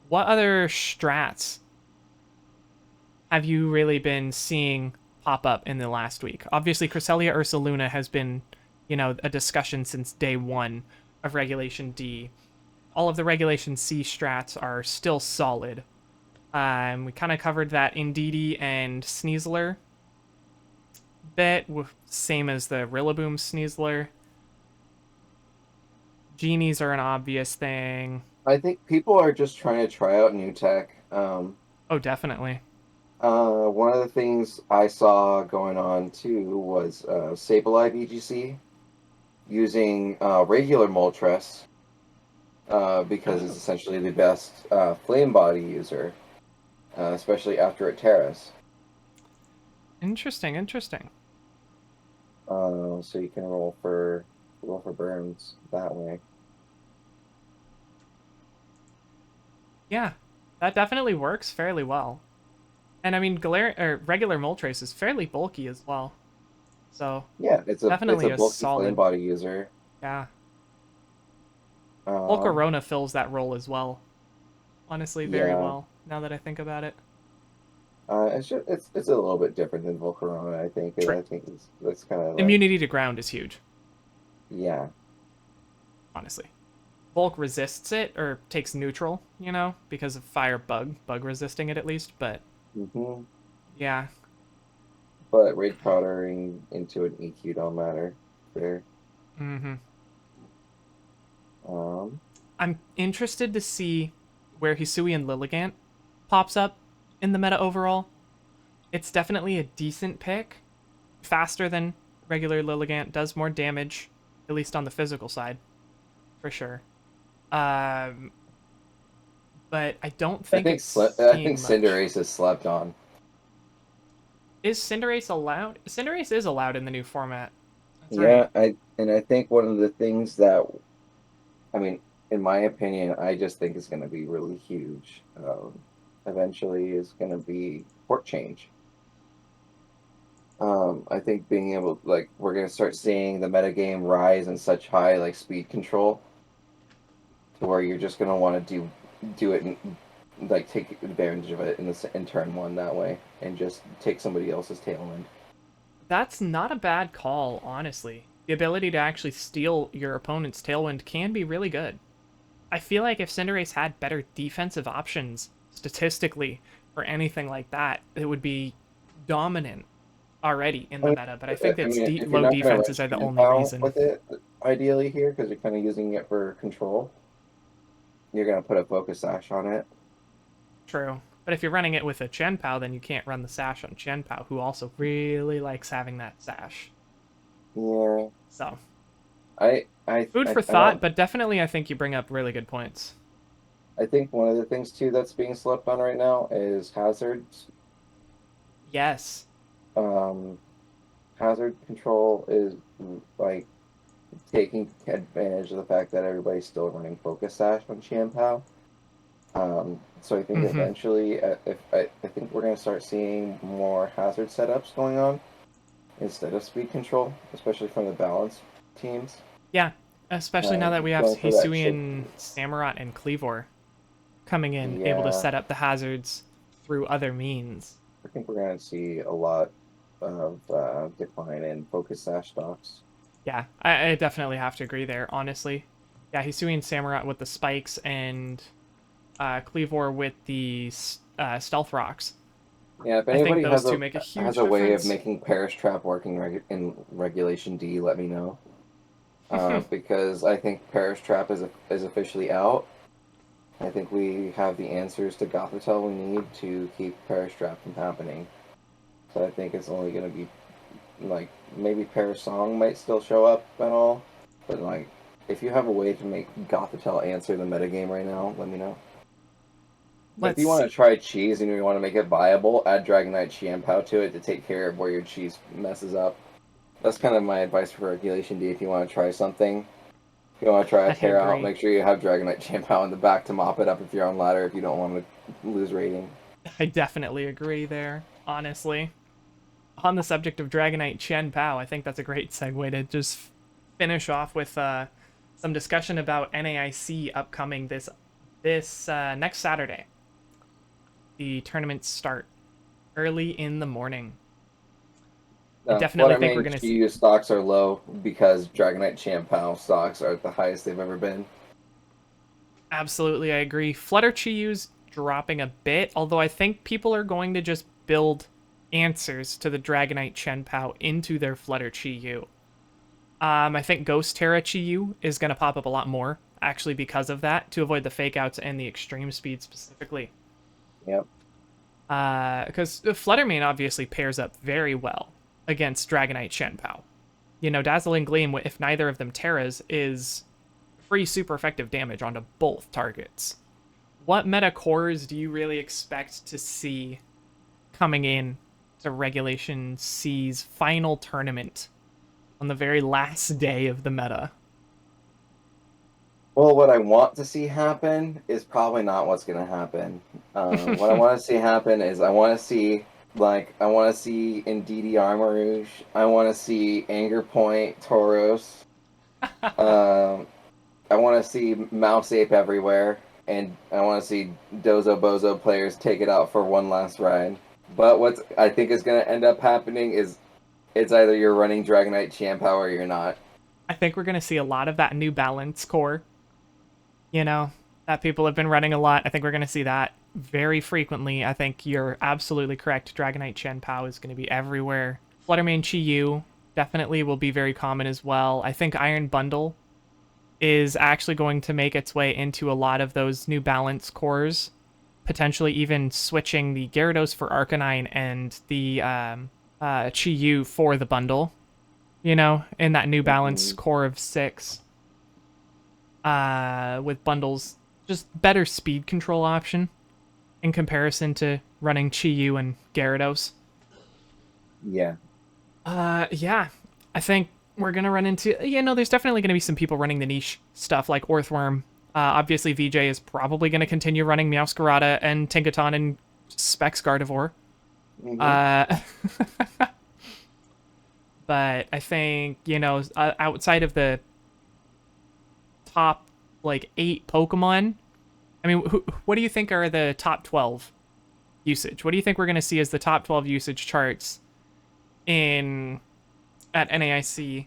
what other strats have you really been seeing pop up in the last week? Obviously, Cresselia Ursaluna has been, a discussion since day one of Regulation D. All of the Regulation C strats are still solid. We kind of covered that Indeedee and Sneasler bit, same as the Rillaboom Sneasler. Genies are an obvious thing. I think people are just trying to try out new tech. Oh, definitely. One of the things I saw going on too was Sableye VGC using regular Moltres because it's Oh, essentially the best flame body user, especially after a Terrace. interesting, interesting. So you can roll for burns that way. Yeah, that definitely works fairly well. And I mean, regular Moltres is fairly bulky as well. So Yeah, it's definitely a a bulky flame solid. body user. Yeah, Um, Volcarona fills that role as well. Honestly, very yeah, well. Now that I think about it. it's a little bit different than Volcarona, I think. And True. I think that's kind of like Immunity to ground is huge. yeah, Honestly, Volk resists it or takes neutral. Because of fire bug resisting it at least. But hmm yeah. but raid powdering into an EQ don't matter there. Mm-hmm. Um, I'm interested to see where Hisui and Lilligant pops up in the meta overall. It's definitely a decent pick. Faster than regular Lilligant, does more damage, at least on the physical side, for sure. Um, but I don't think it's I think seeing much. Cinderace is slept on. Is Cinderace allowed? Cinderace is allowed in the new format. That's right. Yeah, I think one of the things that I mean, in my opinion, I just think is going to be really huge. Eventually, is going to be port change. I think being able, like, we're going to start seeing the metagame rise in such high, like, speed control to where you're just going to want to do it and, like, take advantage of it in turn one that way and just take somebody else's tailwind. That's not a bad call, honestly. The ability to actually steal your opponent's tailwind can be really good. I feel like if Cinderace had better defensive options statistically or anything like that, it would be dominant already in I the mean, meta. But I think its if you're low not going to run defenses are the only Chien-Pao reason. with it, ideally here, because you're kind of using it for control, you're gonna put a focus sash on it. True. But if you're running it with a Chien-Pao, then you can't run the sash on Chien-Pao, who also really likes having that sash. Yeah. So, I food for thought, but definitely I think you bring up really good points. I think one of the things too that's being slept on right now is hazards. Yes. Hazard control is like taking advantage of the fact that everybody's still running focus sash on Chien-Pao. So I think eventually, if I think we're gonna start seeing more hazard setups going on instead of speed control, especially from the balance teams. Yeah, especially now that we have Going for that Hisuian, Samurott, and Cleavor coming in, able to Yeah, set up the hazards through other means. I think we're gonna see a lot of decline in focus sash stocks. Yeah, I definitely have to agree there, honestly. Yeah, Hisuian, Samurott with the spikes, and Cleavor with the stealth rocks. Yeah, if I think anybody those two make a huge has a way of difference. making Perish Trap working in Regulation D, let me know. Because I think Perish Trap is officially out. I think we have the answers to Gothitelle we need to keep Perish Trap from happening. So I think it's only going to be, like, maybe Perish Song might still show up and all. But, like, if you have a way to make Gothitelle answer the metagame right now, let me know. But if you want to try cheese and you want to make it viable, add Dragonite Chien-Pao to it to take care of where your cheese messes up. That's kind of my advice for Regulation D if you want to try something. If you want to try a tear out, make sure you have Dragonite Chien-Pao in the back to mop it up if you're on ladder, if you don't want to lose rating. I definitely agree there, honestly. On the subject of Dragonite Chien-Pao, I think that's a great segue to just finish off with some discussion about NAIC upcoming this next Saturday. The tournaments start early in the morning. I definitely think we're going to see... stocks are low because Dragonite Chien-Pao stocks are at the highest they've ever been. Absolutely, I agree. Flutter Chi-Yu's dropping a bit, although I think people are going to just build answers to the Dragonite Chien-Pao into their Flutter Chi-Yu. I think Ghost Terra Chi-Yu is going to pop up a lot more, actually, because of that, to avoid the fake outs and the extreme speed specifically. Yep. Because Fluttermane obviously pairs up very well against Dragonite Chien-Pao. You know, Dazzling Gleam, if neither of them Terras, is free super effective damage onto both targets. What meta cores do you really expect to see coming in to Regulation C's final tournament on the very last day of the meta? Well, what I want to see happen is probably not what's going to happen. What I want to see happen is I want to see Indeedee Armarouge. I want to see Anger Point Tauros. I want to see Mouse Ape everywhere. And I want to see Dozo Bozo players take it out for one last ride. But what I think is going to end up happening is it's either you're running Dragonite Chien-Pao or you're not. I think we're going to see a lot of that New Balance core. You know, that people have been running a lot. I think we're going to see that very frequently. I think you're absolutely correct. Dragonite Chien-Pao is going to be everywhere. Fluttermane Chi-Yu definitely will be very common as well. I think Iron Bundle is actually going to make its way into a lot of those New Balance cores. Potentially even switching the Gyarados for Arcanine and the Chi-Yu for the bundle. You know, in that New Balance core of 6. With bundles, just better speed control option in comparison to running Chi-Yu and Gyarados. Yeah. Yeah. I think we're going to run into... there's definitely going to be some people running the niche stuff like Orthworm. Obviously, VJ is probably going to continue running Meowscarada and Tinkaton and Specs Gardevoir. But I think, outside of the top, 8 Pokemon, I mean, what do you think are the top 12 usage? What do you think we're going to see as the top 12 usage charts at NAIC?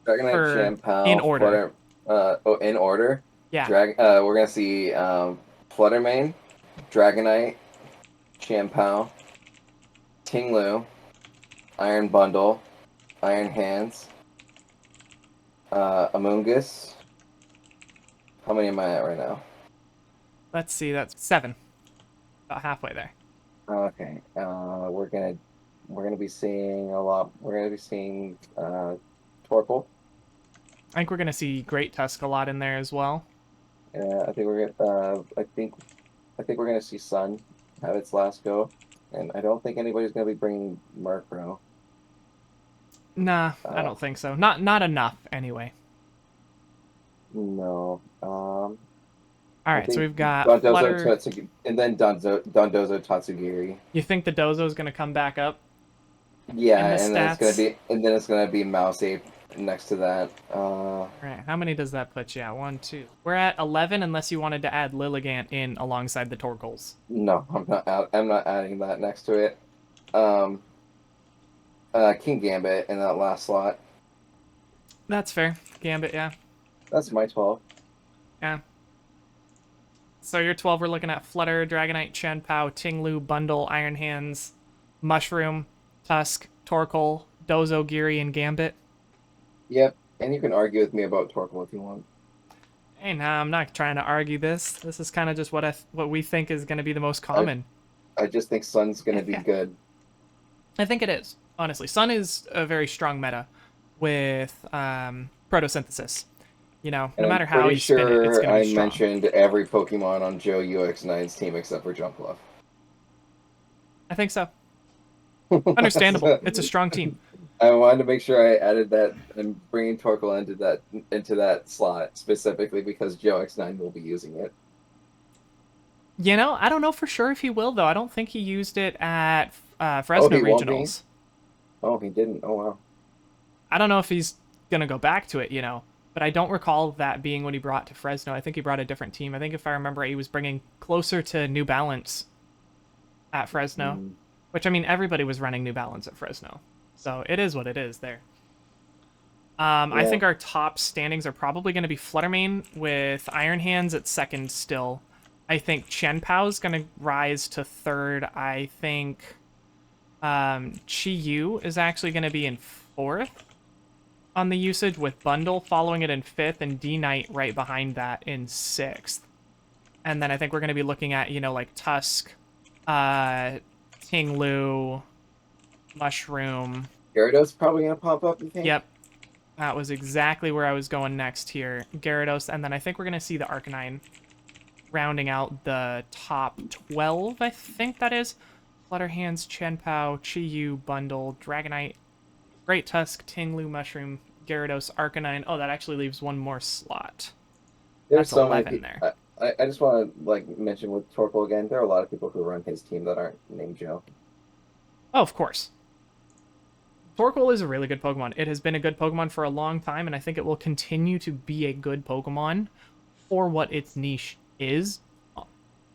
Dragonite Chien-Pao. In order. In order? Yeah. We're going to see Fluttermane, Dragonite, Chien-Pao, Tinglu, Iron Bundle, Iron Hands, Amoonguss. How many am I at right now? Let's see, that's 7. About halfway there. Okay. We're gonna be seeing a lot. We're gonna be seeing Torkoal. I think we're gonna see Great Tusk a lot in there as well. I think we're gonna. I think we're gonna see Sun have its last go, and I don't think anybody's gonna be bringing Murkrow. Nah, I don't think so. Not enough anyway. No. All right, so we've got Dondozo, Flutter. and then Dondozo Tatsugiri. You think the Dozo's gonna come back up? Yeah, in the then it's gonna be Mouse Ape next to that. All right, how many does that put you at? 1, 2. We're at 11, unless you wanted to add Lilligant in alongside the Torkoals. No, I'm not adding that next to it. King Gambit in that last slot. That's fair. Gambit, yeah. That's my 12. Yeah. So your 12, we're looking at Flutter, Dragonite, Chien-Pao, Tinglu, Bundle, Iron Hands, Mushroom, Tusk, Torkoal, Dozo, Geary, and Gambit. Yep, and you can argue with me about Torkoal if you want. Hey, nah, I'm not trying to argue this. This is kind of just what we think is going to be the most common. I just think Sun's going to be good. I think it is, honestly. Sun is a very strong meta with photosynthesis. You know, no matter how you spin it, it's going to be strong. I mentioned every Pokemon on Joe UX9's team except for Jumpluff. I think so. Understandable. It's a strong team. I wanted to make sure I added that and bringing Torkoal into that slot specifically because Joe X9 will be using it. You know, I don't know for sure if he will though. I don't think he used it at Fresno Regionals. Oh, he didn't. Oh wow. I don't know if he's gonna go back to it. You know, but I don't recall that being what he brought to Fresno. I think he brought a different team. I think if I remember, he was bringing closer to New Balance at Fresno, which I mean everybody was running New Balance at Fresno. So it is what it is there. Yeah. I think our top standings are probably going to be Fluttermane with Iron Hands at second still. I think Chien-Pao is going to rise to third. I think Chi-Yu is actually going to be in fourth on the usage, with Bundle following it in fifth and D-Knight right behind that in sixth. And then I think we're going to be looking at, you know, like Tusk, Tinglu, Mushroom. Gyarados probably going to pop up, you think? Yep. That was exactly where I was going next here. Gyarados, and then I think we're going to see the Arcanine rounding out the top 12, I think that is. Flutterhands, Chien-Pao, Chi-Yu, Bundle, Dragonite, Great Tusk, Tinglu, Mushroom, Gyarados, Arcanine. Oh, that actually leaves one more slot. There's That's 11 there. I just want to mention with Torkoal again, there are a lot of people who run his team that aren't named Joe. Oh, of course. Torkoal is a really good Pokemon. It has been a good Pokemon for a long time, and I think it will continue to be a good Pokemon for what its niche is,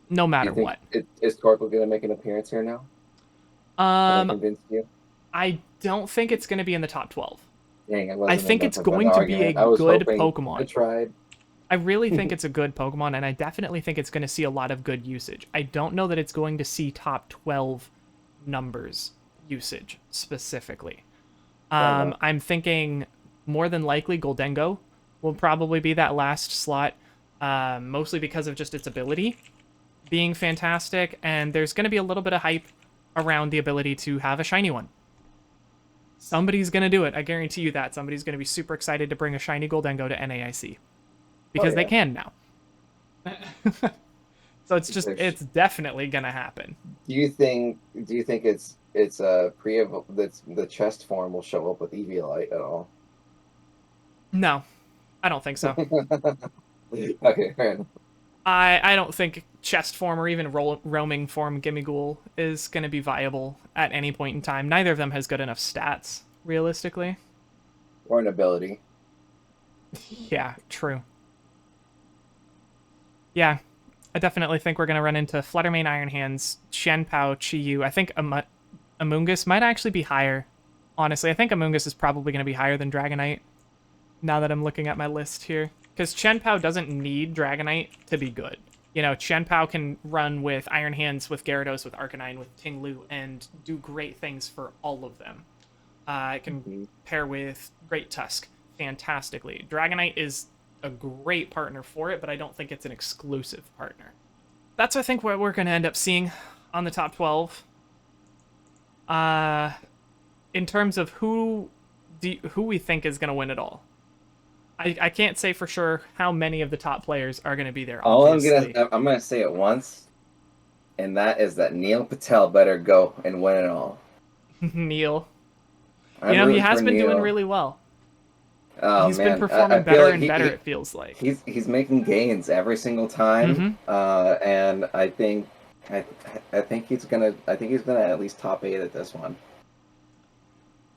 no matter what. Is Torkoal going to make an appearance here now? Convince you? I don't think it's going to be in the top 12. Dang, I think it's going to be a good Pokemon. I tried. I really think it's a good Pokemon, and I definitely think it's going to see a lot of good usage. I don't know that it's going to see top 12 numbers usage specifically. I'm thinking more than likely Goldengo will probably be that last slot, mostly because of just its ability being fantastic, and there's going to be a little bit of hype around the ability to have a shiny one. Somebody's going to do it. I guarantee you that. Somebody's going to be super excited to bring a shiny Goldengo to NAIC. Because they can now. So it's definitely going to happen. Do you think it's the chest form will show up with Eviolite at all? No, I don't think so. Okay, fair enough. I don't think chest form or even roaming form Gimmighoul is going to be viable at any point in time. Neither of them has good enough stats, realistically. Or an ability. Yeah, true. Yeah, I definitely think we're going to run into Fluttermane, Iron Hands, Chien-Pao, Chi-Yu. I think Amoonguss might actually be higher. Honestly, I think Amoonguss is probably going to be higher than Dragonite, now that I'm looking at my list here. Because Chien-Pao doesn't need Dragonite to be good. You know, Chien-Pao can run with Iron Hands, with Gyarados, with Arcanine, with Tinglu, and do great things for all of them. It can pair with Great Tusk fantastically. Dragonite is a great partner for it, but I don't think it's an exclusive partner. that's, I think, what we're going to end up seeing on the top 12. In terms of who we think is going to win it all. I can't say for sure how many of the top players are going to be there. Obviously. I'm gonna say it once, and that is that Neil Patel better go and win it all. Neil, he has been doing really well. Oh, he's been performing better and better. It feels like he's making gains every single time, and I think he's gonna at least top 8 at this one.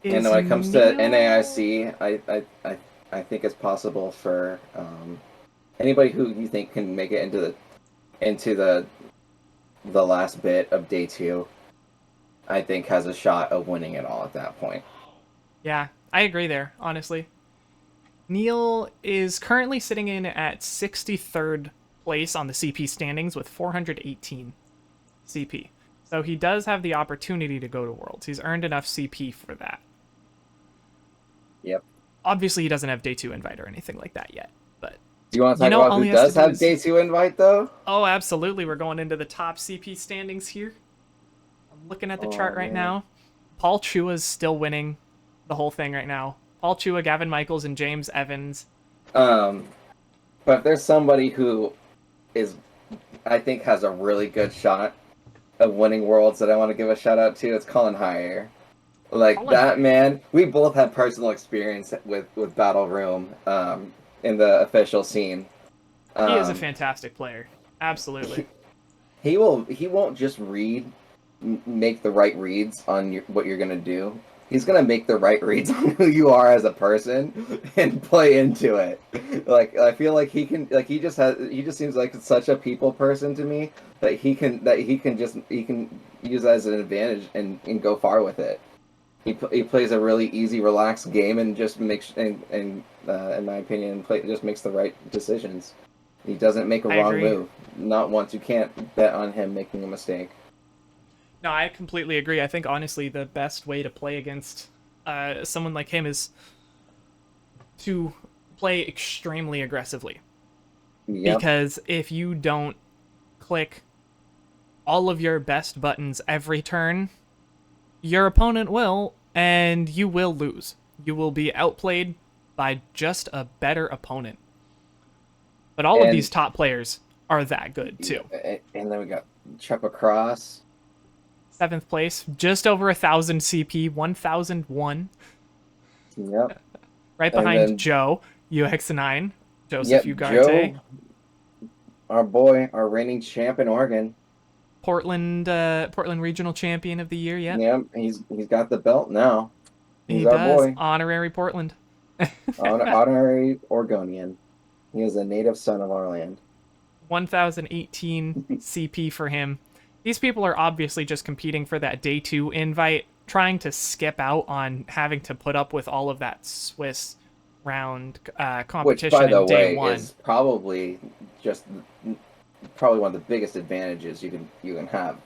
And when it comes to NAIC, I think it's possible for anybody who you think can make it into the last bit of day 2. I think has a shot of winning it all at that point. Yeah, I agree there. Honestly, Neil is currently sitting in at 63rd place on the CP standings with 418 CP. So he does have the opportunity to go to Worlds. He's earned enough CP for that. Yep. Obviously, he doesn't have day 2 invite or anything like that yet. But do you want to talk about who does have day 2 invite, though? Oh, absolutely. We're going into the top CP standings here. I'm looking at the chart right now. Paul Chua's still winning the whole thing right now. Paul Chua, Gavin Michaels, and James Evans. But if there's somebody who I think has a really good shot of winning Worlds that I want to give a shout out to, it's Colin Heyer. Man, we both had personal experience with Battle Room in the official scene. He is a fantastic player. Absolutely. He won't just make the right reads on what you're gonna do. He's gonna make the right reads on who you are as a person and play into it. I feel like he can. He just seems like such a people person to me that he can use that as an advantage and go far with it. He plays a really easy, relaxed game and just makes in my opinion just makes the right decisions. He doesn't make a wrong move. Not once. You can't bet on him making a mistake. No, I completely agree. I think, honestly, the best way to play against someone like him is to play extremely aggressively. Yep. Because if you don't click all of your best buttons every turn, your opponent will, and you will lose. You will be outplayed by just a better opponent. But all of these top players are that good, too. And then we got Chupa Cross. 7th place, just over 1,000 CP, 1,001. Yep. Right behind Joe, UX9, Joseph Ugarte. Joe, our boy, our reigning champ in Oregon. Portland Regional Champion of the Year, yeah. Yep, he's got the belt now. He does. Boy. Honorary Portland. Honorary Oregonian. He is a native son of our land. 1,018 CP for him. These people are obviously just competing for that day 2 invite, trying to skip out on having to put up with all of that Swiss round competition. Which, by the way, is probably one of the biggest advantages you can have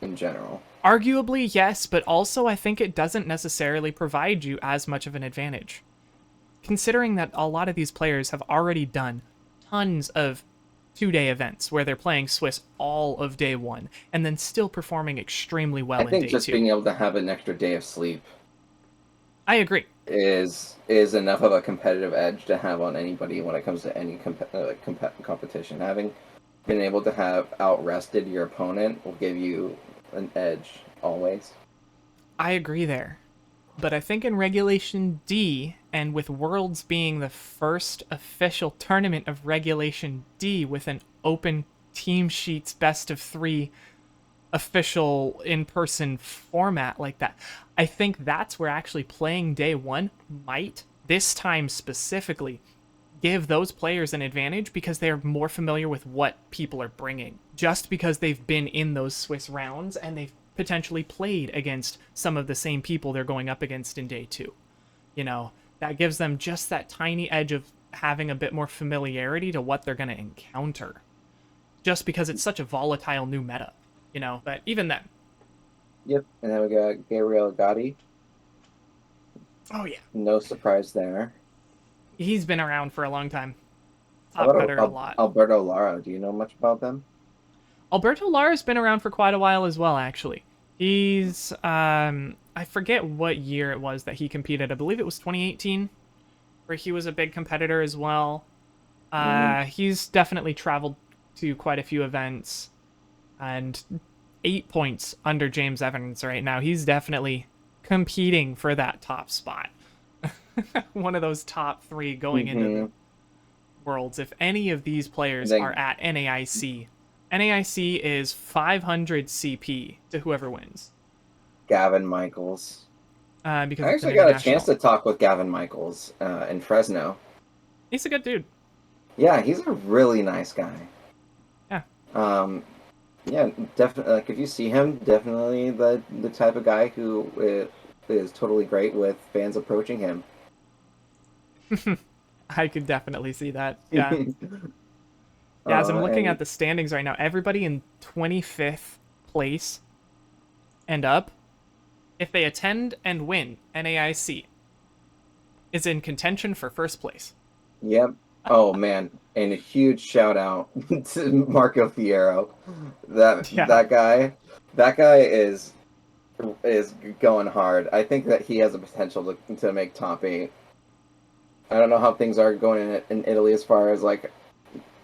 in general. Arguably, yes, but also I think it doesn't necessarily provide you as much of an advantage. Considering that a lot of these players have already done tons of 2-day events where they're playing Swiss all of day 1 and then still performing extremely well in day 2. I think just being able to have an extra day of sleep, I agree, is enough of a competitive edge to have on anybody when it comes to any competition. Having been able to have out-rested your opponent will give you an edge always. I agree there. But I think in Regulation D, and with Worlds being the first official tournament of Regulation D with an open team sheets best of 3 official in-person format like that, I think that's where actually playing day 1 might, this time specifically, give those players an advantage because they're more familiar with what people are bringing. Just because they've been in those Swiss rounds and they've potentially played against some of the same people they're going up against in day 2. That gives them just that tiny edge of having a bit more familiarity to what they're going to encounter. Just because it's such a volatile new meta, but even then. Yep, and then we got Gabriel Gotti. Oh, yeah. No surprise there. He's been around for a long time. Top cutter a lot. Alberto Lara, do you know much about them? Alberto Lara's been around for quite a while as well, actually. He's, I forget what year it was that he competed. I believe it was 2018, where he was a big competitor as well. He's definitely traveled to quite a few events, and 8 points under James Evans right now. He's definitely competing for that top spot. One of those top 3 going into the Worlds. If any of these players are at NAIC, NAIC is 500 CP to whoever wins. Gavin Michaels. Because I actually got a chance to talk with Gavin Michaels in Fresno. He's a good dude. Yeah, he's a really nice guy. Yeah. Yeah, definitely. Like, if you see him, definitely the type of guy who is totally great with fans approaching him. I could definitely see that. Yeah. Yeah, as I'm looking at the standings right now, everybody in 25th place and up, if they attend and win NAIC, is in contention for first place. Yep. Oh man, and a huge shout out to Marco Fierro. That guy is going hard. I think that he has the potential to make top 8. I don't know how things are going in Italy as far as like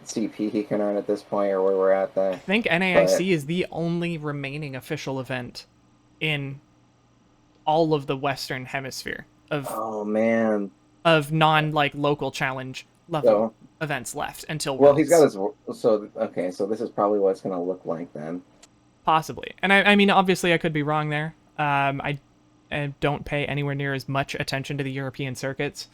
CP he can earn at this point, or where we're at there. I think NAIC is the only remaining official event in all of the Western Hemisphere of non local challenge level events left until Worlds. Well, he's got his so this is probably what it's going to look like then. Possibly. And I mean, obviously I could be wrong there. I don't pay anywhere near as much attention to the European circuits,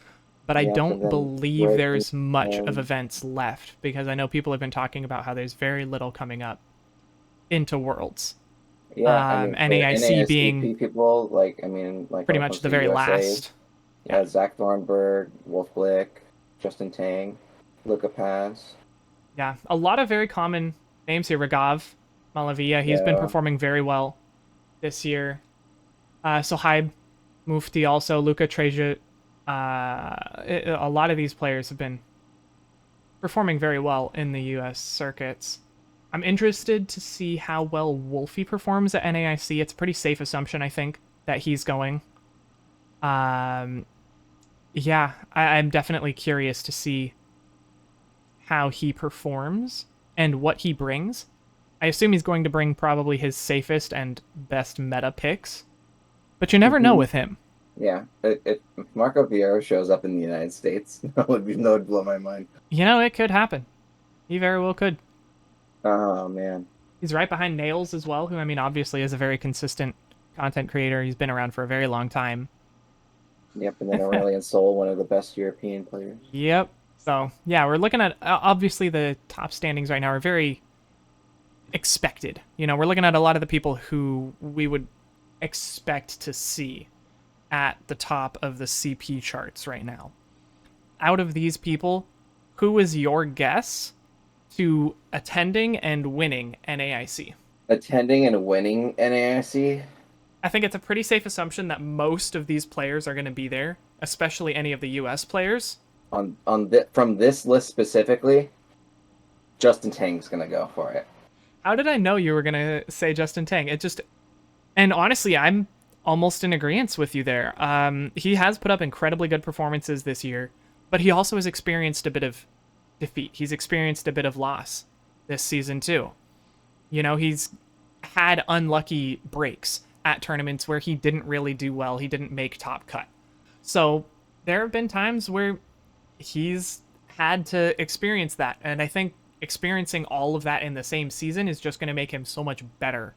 but I don't believe there's much of events left, because I know people have been talking about how there's very little coming up into Worlds. Yeah, NAIC being people pretty much the very last. Yeah, Zach Thornburg, Wolf Blick, Justin Tang, Luca Paz. Yeah, a lot of very common names here. Ragav Malavia, he's been performing very well this year. Sohaib Mufti also, Luca Treja. A lot of these players have been performing very well in the U.S. circuits. I'm interested to see how well Wolfie performs at NAIC. It's a pretty safe assumption, I think, that he's going. Yeah, I'm definitely curious to see how he performs and what he brings. I assume he's going to bring probably his safest and best meta picks, but you never know with him. Yeah, if Marco Vieira shows up in the United States, that would blow my mind. You know, it could happen. He very well could. Oh, man. He's right behind Nails as well, who, I mean, obviously is a very consistent content creator. He's been around for a very long time. Yep, and then Aurelian Sol, one of the best European players. Yep. So, yeah, we're looking at, obviously, the top standings right now are very expected. You know, we're looking at a lot of the people who we would expect to see at the top of the CP charts right now. Out of these people, who is your guess to attending and winning NAIC? Attending and winning NAIC? I think it's a pretty safe assumption that most of these players are going to be there, especially any of the US players. From this list specifically, Justin Tang's going to go for it. How did I know you were going to say Justin Tang? And honestly, I'm almost in agreement with you there. He has put up incredibly good performances this year, but he also has experienced a bit of defeat. He's experienced a bit of loss this season too. You know, he's had unlucky breaks at tournaments where he didn't really do well. He didn't make top cut. So there have been times where he's had to experience that. And I think experiencing all of that in the same season is just going to make him so much better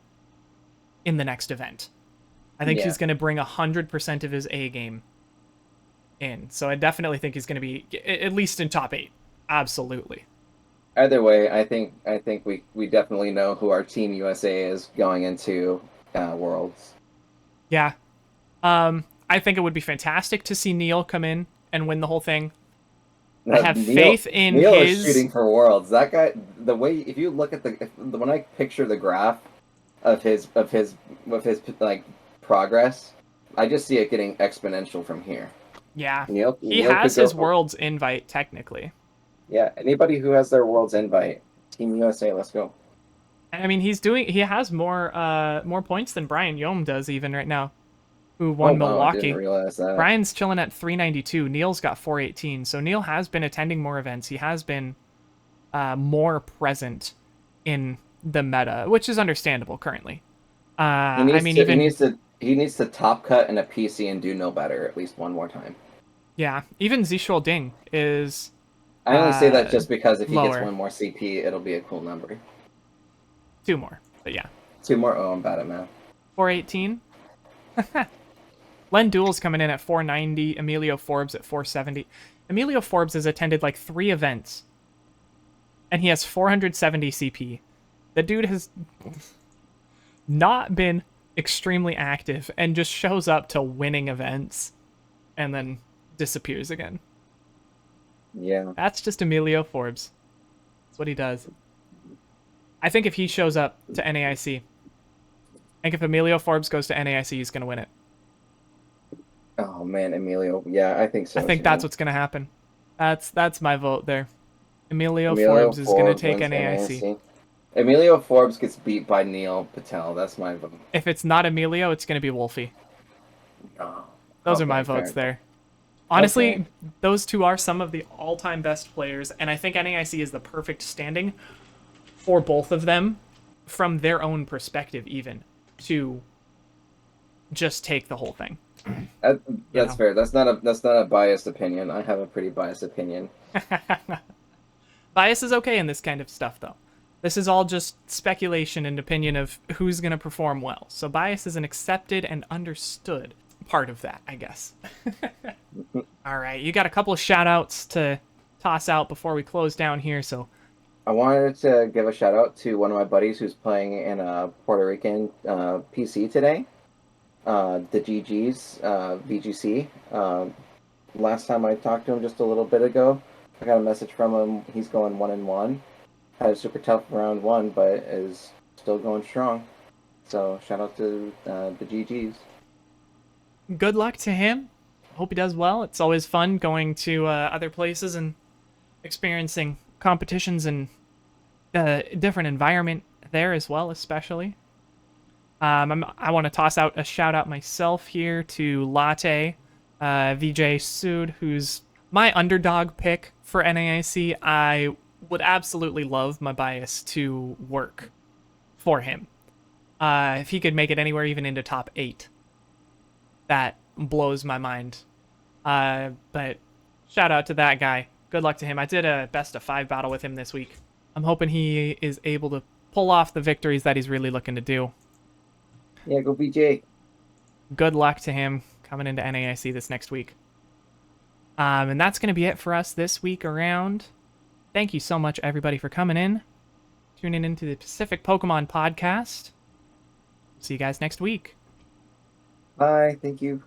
in the next event. I think he's going to bring 100% of his A game in. So I definitely think he's going to be at least in top 8. Absolutely. Either way, I think we definitely know who our Team USA is going into Worlds. Yeah. I think it would be fantastic to see Neil come in and win the whole thing. I have faith in Neil his... is shooting for Worlds. That guy, the way, if you look at when I picture the graph of his like progress, I just see it getting exponential from here. Yeah. He has his Worlds invite technically. Yeah, anybody who has their Worlds invite, Team USA, let's go. I mean, he has more points than Brian Yom does even right now, who won wow, I didn't Milwaukee. realize that. Brian's chilling at 392. Neil's got 418. So Neil has been attending more events. He has been more present in the meta, which is understandable currently. He needs to top cut in a PC and do no better at least one more time. Yeah, even Zishuo Ding is. I only say that just because if he lower. gets one more CP, it'll be a cool number. 2 more, but yeah. 2 more. Oh, I'm bad at math. 418. Len Duel's coming in at 490. Emilio Forbes at 470. Emilio Forbes has attended like 3 events, and he has 470 CP. The dude has not been extremely active and just shows up to winning events and then disappears again. Yeah. That's just Emilio Forbes. That's what he does. I think if he shows up to NAIC, I think if Emilio Forbes goes to NAIC, he's going to win it. Oh, man, Emilio. Yeah, I think so. I think that's what's going to happen. That's my vote there. Emilio Forbes is going to take NAIC. Emilio Forbes gets beat by Neil Patel. That's my vote. If it's not Emilio, it's going to be Wolfie. Oh, Those are my votes there. Honestly, those two are some of the all-time best players, and I think NAIC is the perfect standing for both of them from their own perspective even to just take the whole thing. That's fair. That's not a biased opinion. I have a pretty biased opinion. Bias is okay in this kind of stuff, though. This is all just speculation and opinion of who's going to perform well. So bias is an accepted and understood part of that, I guess. All right, you got a couple of shout-outs to toss out before we close down here, so... I wanted to give a shout-out to one of my buddies who's playing in a Puerto Rican PC today. The GG's, VGC. Last time I talked to him just a little bit ago, I got a message from him. He's going 1-1. Had a super tough round 1, but is still going strong. So shout out to the GG's. Good luck to him. Hope he does well. It's always fun going to other places and experiencing competitions and different environment there as well, especially. I want to toss out a shout out myself here to Latte, VJ Sood, who's my underdog pick for NAIC. I would absolutely love my bias to work for him. If he could make it anywhere, even into top 8, that blows my mind. But shout out to that guy. Good luck to him. I did a best of 5 battle with him this week. I'm hoping he is able to pull off the victories that he's really looking to do. Yeah, go BJ. Good luck to him coming into NAIC this next week. And that's going to be it for us this week around. Thank you so much, everybody, for coming in. Tuning into the Pacific Pokemon Podcast. See you guys next week. Bye. Thank you.